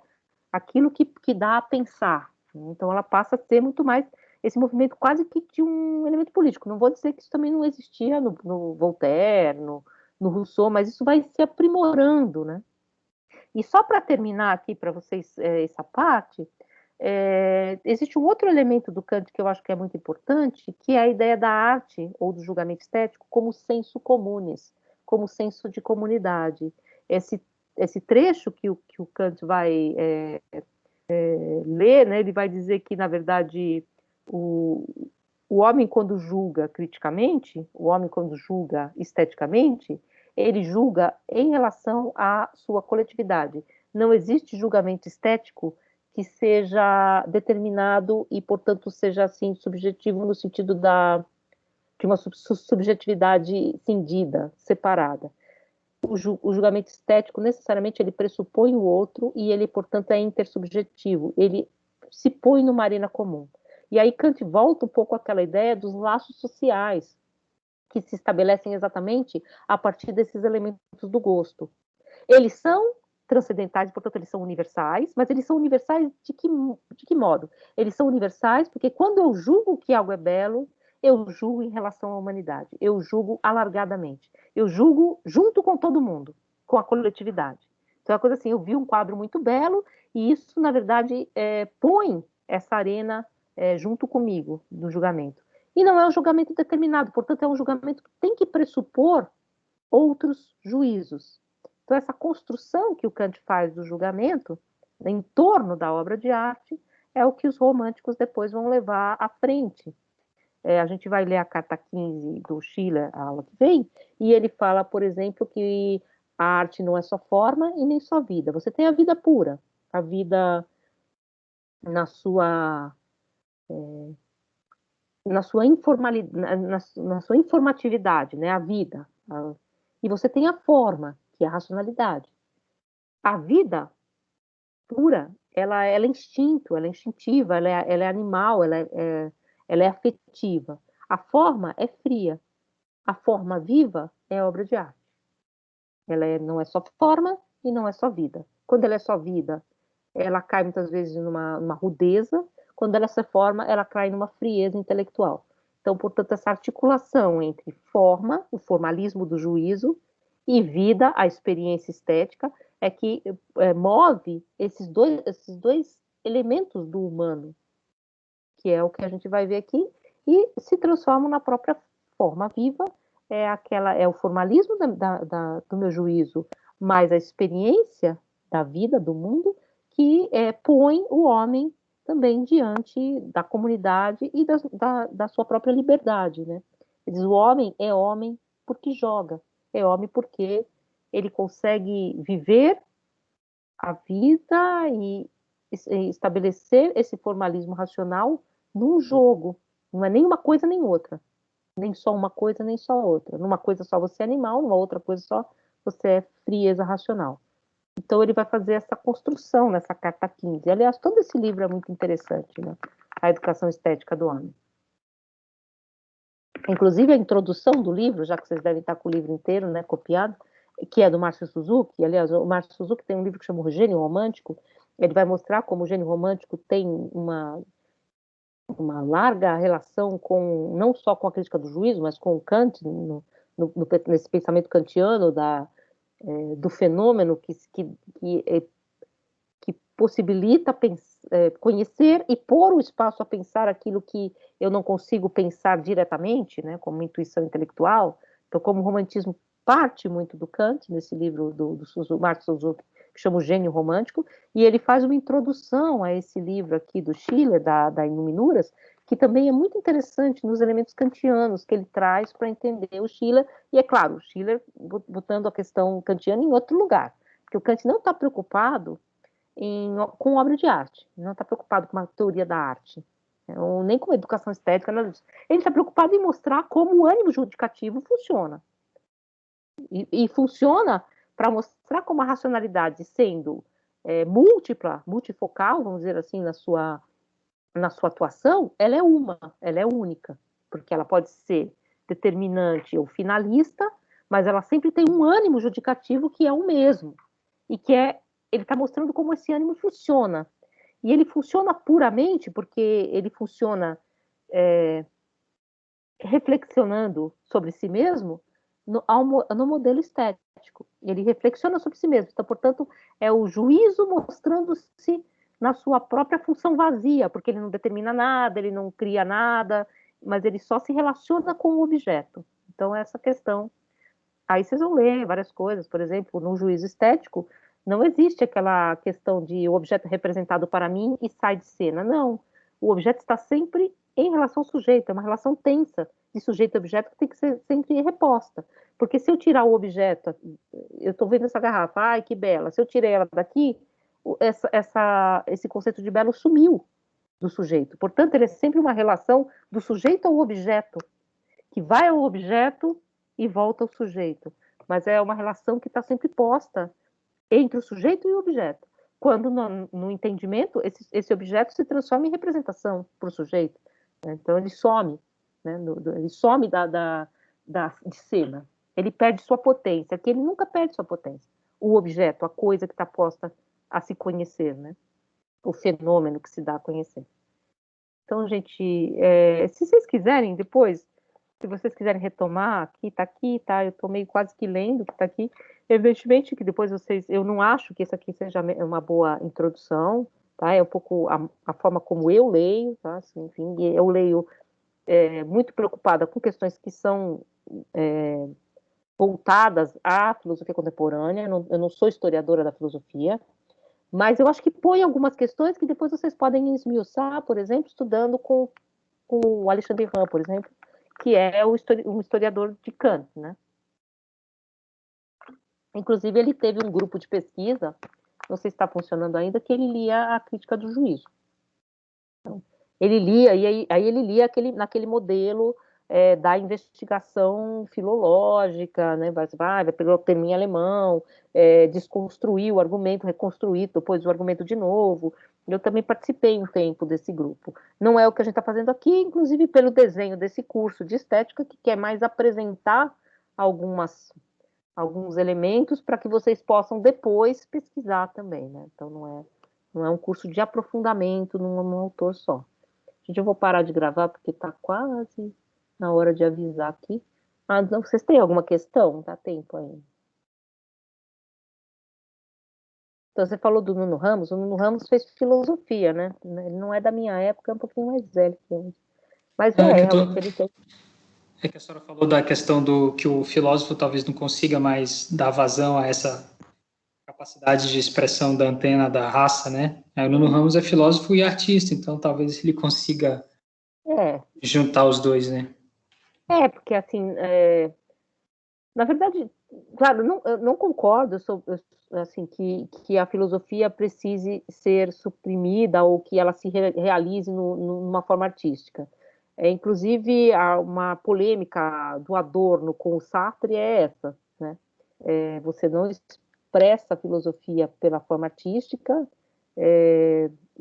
aquilo que dá a pensar. Então ela passa a ser muito mais esse movimento quase que de um elemento político. Não vou dizer que isso também não existia no Voltaire, no Rousseau, mas isso vai se aprimorando, né? E só para terminar aqui para vocês essa parte, existe um outro elemento do Kant que eu acho que é muito importante, que é a ideia da arte ou do julgamento estético como senso comunis, como senso de comunidade. Esse trecho que o Kant vai ler, né, ele vai dizer que, na verdade, o homem, quando julga criticamente, o homem, quando julga esteticamente, ele julga em relação à sua coletividade. Não existe julgamento estético que seja determinado e, portanto, seja assim subjetivo no sentido de uma subjetividade cindida, separada. O julgamento estético, necessariamente, ele pressupõe o outro e ele, portanto, é intersubjetivo. Ele se põe numa arena comum. E aí Kant volta um pouco àquela ideia dos laços sociais, que se estabelecem exatamente a partir desses elementos do gosto. Eles são transcendentais, portanto, eles são universais, mas eles são universais de que modo? Eles são universais porque quando eu julgo que algo é belo, eu julgo em relação à humanidade, eu julgo alargadamente, eu julgo junto com todo mundo, com a coletividade. Então é uma coisa assim, eu vi um quadro muito belo e isso, na verdade, põe essa arena junto comigo no julgamento. E não é um julgamento determinado, portanto, é um julgamento que tem que pressupor outros juízos. Então, essa construção que o Kant faz do julgamento, em torno da obra de arte, é o que os românticos depois vão levar à frente. A gente vai ler a carta 15 do Schiller, a aula que vem, e ele fala, por exemplo, que a arte não é só forma e nem só vida. Você tem a vida pura, a vida na sua informatividade, né? A vida. E você tem a forma, que é a racionalidade. A vida pura, ela é instinto, ela é instintiva, ela é animal, ela é afetiva. A forma é fria. A forma viva é obra de arte. Ela não é só forma e não é só vida. Quando ela é só vida, ela cai muitas vezes numa rudeza. Quando ela se forma, ela cai numa frieza intelectual. Então, portanto, essa articulação entre forma, o formalismo do juízo, e vida, a experiência estética, é que move esses dois elementos do humano, que é o que a gente vai ver aqui, e se transformam na própria forma viva. É o formalismo do meu juízo, mais a experiência da vida, do mundo, que põe o homem também diante da comunidade e da sua própria liberdade, né? Ele diz, o homem é homem porque joga, é homem porque ele consegue viver a vida e estabelecer esse formalismo racional num jogo, não é nem uma coisa nem outra, nem só uma coisa nem só outra. Numa coisa só você é animal, numa outra coisa só você é frieza racional. Então ele vai fazer essa construção nessa carta 15. Aliás, todo esse livro é muito interessante, né? A educação estética do homem. Inclusive a introdução do livro, já que vocês devem estar com o livro inteiro, né, copiado, que é do Márcio Suzuki. Aliás, o Márcio Suzuki tem um livro que chama O Gênio Romântico. Ele vai mostrar como o gênio romântico tem uma larga relação com, não só com a crítica do juízo, mas com Kant, nesse pensamento kantiano do fenômeno que possibilita conhecer e pôr o espaço a pensar aquilo que eu não consigo pensar diretamente, né, como intuição intelectual. Então, como o romantismo parte muito do Kant, nesse livro do Márcio Suzuki, que chama O Gênio Romântico, e ele faz uma introdução a esse livro aqui do Schiller, da Iluminuras, que também é muito interessante nos elementos kantianos que ele traz para entender o Schiller, e é claro, o Schiller botando a questão kantiana em outro lugar, porque o Kant não está preocupado com obra de arte, não está preocupado com uma teoria da arte, ou nem com educação estética, nada disso. Ele está preocupado em mostrar como o ânimo judicativo funciona. E funciona para mostrar como a racionalidade, sendo múltipla, multifocal, vamos dizer assim, na sua atuação, ela é única, porque ela pode ser determinante ou finalista, mas ela sempre tem um ânimo judicativo que é o mesmo, e que ele está mostrando como esse ânimo funciona. E ele funciona puramente porque ele funciona reflexionando sobre si mesmo no modelo estético. Ele reflexiona sobre si mesmo. Então, portanto, é o juízo mostrando-se na sua própria função vazia, porque ele não determina nada, ele não cria nada, mas ele só se relaciona com o objeto. Então, essa questão. Aí vocês vão ler várias coisas, por exemplo, no juízo estético, não existe aquela questão de o objeto é representado para mim e sai de cena. Não. O objeto está sempre em relação ao sujeito, é uma relação tensa de sujeito e objeto que tem que ser sempre reposta. Porque se eu tirar o objeto, eu estou vendo essa garrafa, ai que bela, se eu tirei ela daqui, esse conceito de belo sumiu do sujeito. Portanto, ele é sempre uma relação do sujeito ao objeto, que vai ao objeto e volta ao sujeito. Mas é uma relação que está sempre posta entre o sujeito e o objeto. Quando no entendimento, esse objeto se transforma em representação para o sujeito. Né? Então ele some, né? Ele some de cena. Ele perde sua potência, que ele nunca perde sua potência. O objeto, a coisa que está posta a se conhecer, né? O fenômeno que se dá a conhecer. Então, gente, se vocês quiserem depois, se vocês quiserem retomar, aqui, tá? Eu estou meio quase que lendo o que está aqui. Evidentemente que depois eu não acho que isso aqui seja uma boa introdução, tá? É um pouco a forma como eu leio, tá? Assim, enfim, eu leio muito preocupada com questões que são voltadas à filosofia contemporânea. Eu não sou historiadora da filosofia, mas eu acho que põe algumas questões que depois vocês podem esmiuçar, por exemplo, estudando com o Alexandre Ram, por exemplo, que é um historiador de Kant, né? Inclusive, ele teve um grupo de pesquisa, não sei se está funcionando ainda, que ele lia a crítica do juízo. Então, ele lia, e aí ele lia naquele modelo da investigação filológica, né? Vai pelo termo em alemão, desconstruir o argumento, reconstruir depois o argumento de novo. Eu também participei um tempo desse grupo. Não é o que a gente está fazendo aqui, inclusive pelo desenho desse curso de estética, que quer mais apresentar alguns elementos para que vocês possam depois pesquisar também, né? Então não é um curso de aprofundamento num autor só. Gente, eu vou parar de gravar porque está quase na hora de avisar aqui. Não, vocês têm alguma questão? Dá tempo ainda. Então, você falou do Nuno Ramos. O Nuno Ramos fez filosofia, né? Ele não é da minha época, é um pouquinho mais velho que eu. Mas realmente ele tem. É que a senhora falou da questão do que o filósofo talvez não consiga mais dar vazão a essa capacidade de expressão da antena da raça, né? O Nuno Ramos é filósofo e artista, então talvez ele consiga juntar os dois, né? Porque assim, na verdade, claro, eu não concordo assim, que a filosofia precise ser suprimida ou que ela se realize numa forma artística. Inclusive, uma polêmica do Adorno com o Sartre é essa, né? Você não expressa a filosofia pela forma artística,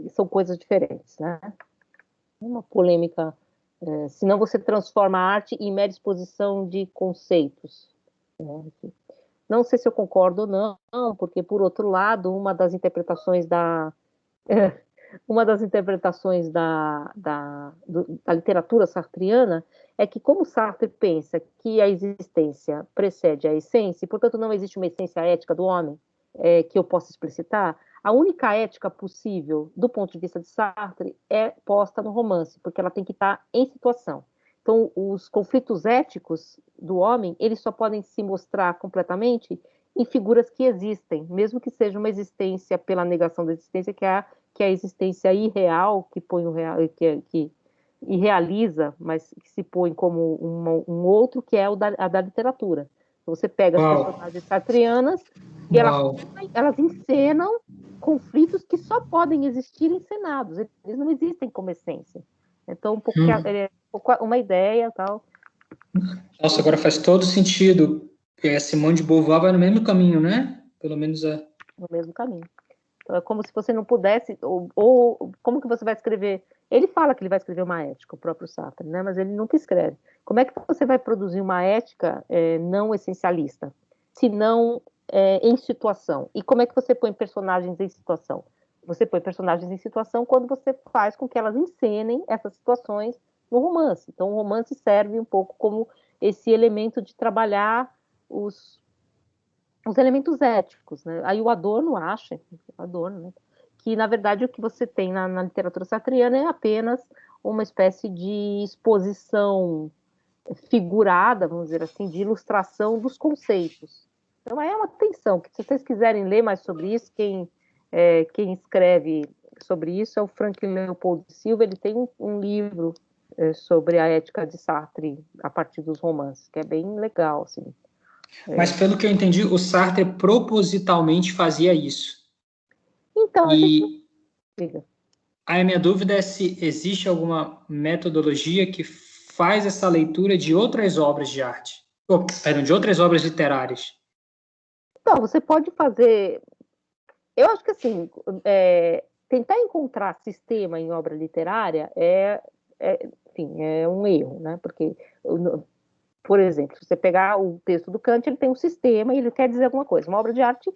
são coisas diferentes, né? Uma polêmica, senão você transforma a arte em mera exposição de conceitos. Não sei se eu concordo ou não, porque, por outro lado, uma das interpretações da literatura sartriana é que, como Sartre pensa que a existência precede a essência, e, portanto, não existe uma essência ética do homem que eu possa explicitar, a única ética possível, do ponto de vista de Sartre, é posta no romance, porque ela tem que estar em situação. Então, os conflitos éticos do homem, eles só podem se mostrar completamente em figuras que existem, mesmo que seja uma existência pela negação da existência, que é a existência irreal, que põe o real, que irrealiza, mas que se põe como um outro, que é a da literatura. Então, você pega as personagens sartrianas e elas encenam conflitos que só podem existir encenados, eles não existem como essência. Então, um pouco uma ideia tal. Nossa, agora faz todo sentido. Simone de Beauvoir vai no mesmo caminho, né? Pelo menos é. No mesmo caminho. Então, é como se você não pudesse, ou como que você vai escrever? Ele fala que ele vai escrever uma ética, o próprio Sartre, né? Mas ele nunca escreve. Como é que você vai produzir uma ética não essencialista, se não em situação? E como é que você põe personagens em situação? Você põe personagens em situação quando você faz com que elas encenem essas situações no romance. Então, o romance serve um pouco como esse elemento de trabalhar os elementos éticos, né? Aí o Adorno acha, né, que, na verdade, o que você tem na literatura sartriana é apenas uma espécie de exposição figurada, vamos dizer assim, de ilustração dos conceitos. Então, é uma tensão, que se vocês quiserem ler mais sobre isso, quem escreve sobre isso é o Franklin Leopold Silva. Ele tem um livro sobre a ética de Sartre a partir dos romances, que é bem legal, assim. Mas, pelo que eu entendi, o Sartre propositalmente fazia isso. Então, a gente não... Aí a minha dúvida é se existe alguma metodologia que faz essa leitura de outras obras de arte, de outras obras literárias. Então, você pode fazer... Eu acho que, assim, tentar encontrar sistema em obra literária enfim, é um erro, né? Porque, por exemplo, se você pegar o texto do Kant, ele tem um sistema e ele quer dizer alguma coisa. Uma obra de arte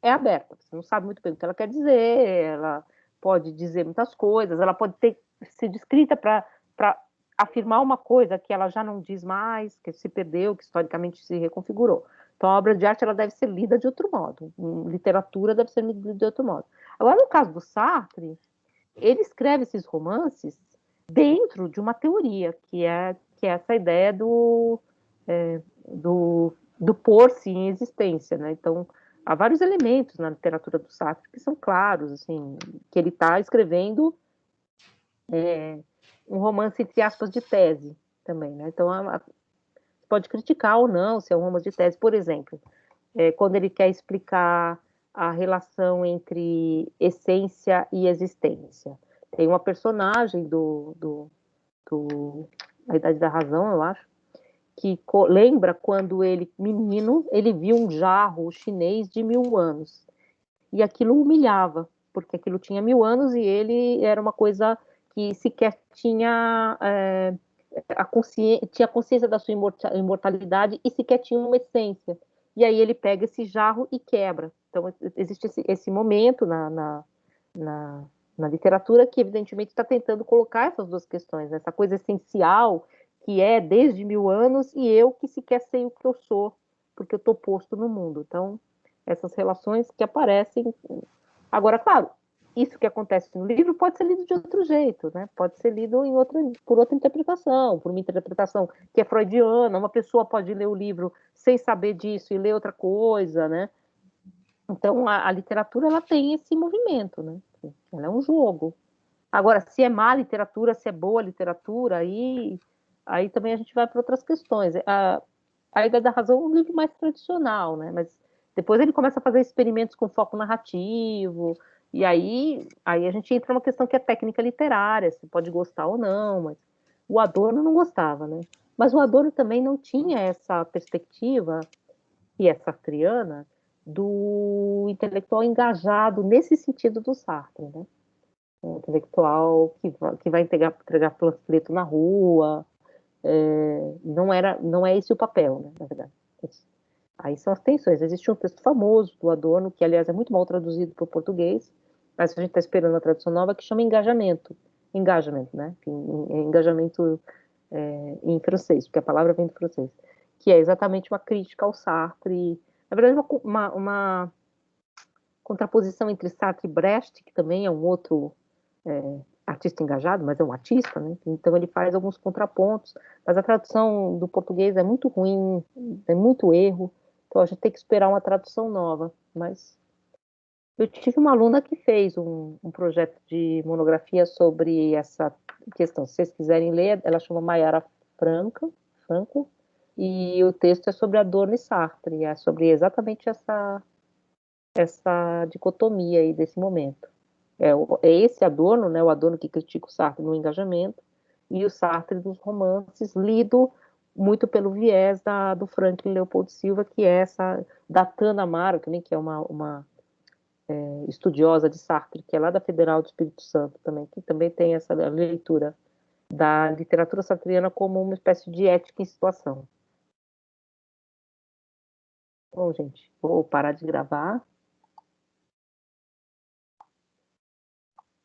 é aberta, você não sabe muito bem o que ela quer dizer, ela pode dizer muitas coisas, ela pode ter sido escrita para afirmar uma coisa que ela já não diz mais, que se perdeu, que historicamente se reconfigurou. Então, a obra de arte ela deve ser lida de outro modo. Literatura deve ser lida de outro modo. Agora, no caso do Sartre, ele escreve esses romances dentro de uma teoria, que é essa ideia do pôr-se em existência, né? Então, há vários elementos na literatura do Sartre que são claros, assim, que ele está escrevendo um romance, entre aspas, de tese também, né? Então, pode criticar ou não se é um romance de tese, por exemplo, quando ele quer explicar a relação entre essência e existência. Tem uma personagem A Idade da Razão, eu acho, que lembra quando ele, menino, ele viu um jarro chinês de 1000 anos. E aquilo humilhava, porque aquilo tinha 1000 anos e ele era uma coisa que sequer tinha tinha consciência da sua imortalidade e sequer tinha uma essência. E aí ele pega esse jarro e quebra. Então existe esse momento na literatura que evidentemente está tentando colocar essas duas questões, essa coisa essencial que é desde 1000 anos e eu que sequer sei o que eu sou, porque eu estou posto no mundo. Então essas relações que aparecem. Agora, claro, isso que acontece no livro pode ser lido de outro jeito, né? Pode ser lido por outra interpretação, por uma interpretação que é freudiana. Uma pessoa pode ler o livro sem saber disso e ler outra coisa, né? Então, a literatura ela tem esse movimento, né? Ela é um jogo. Agora, se é má literatura, se é boa literatura, aí também a gente vai para outras questões. A Idade da Razão é um livro mais tradicional, né? Mas depois ele começa a fazer experimentos com foco narrativo, e aí a gente entra numa questão que é técnica literária, se pode gostar ou não, mas o Adorno não gostava, né? Mas o Adorno também não tinha essa perspectiva, e essa sartriana, do intelectual engajado nesse sentido do Sartre, né? Um intelectual que vai entregar panfleto na rua, não é esse o papel, né, na verdade. Aí são as tensões. Existe um texto famoso do Adorno, que aliás é muito mal traduzido para o português, mas a gente está esperando a tradução nova, que chama Engajamento, né? Engajamento em francês, porque a palavra vem do francês, que é exatamente uma crítica ao Sartre, na verdade uma contraposição entre Sartre e Brecht, que também é um outro artista engajado, mas é um artista, né? Então ele faz alguns contrapontos, mas a tradução do português é muito ruim, tem muito erro, então a gente tem que esperar uma tradução nova. Mas eu tive uma aluna que fez um projeto de monografia sobre essa questão. Se vocês quiserem ler, ela chama Mayara Franco, e o texto é sobre Adorno e Sartre, é sobre exatamente essa dicotomia aí desse momento. É esse Adorno, né, o Adorno que critica o Sartre no Engajamento, e o Sartre dos romances, lido muito pelo viés do Franklin Leopoldo Silva, que é essa, da Tana Amaro, também, que é uma estudiosa de Sartre, que é lá da Federal do Espírito Santo também, que também tem essa leitura da literatura sartriana como uma espécie de ética em situação. Bom, gente, vou parar de gravar.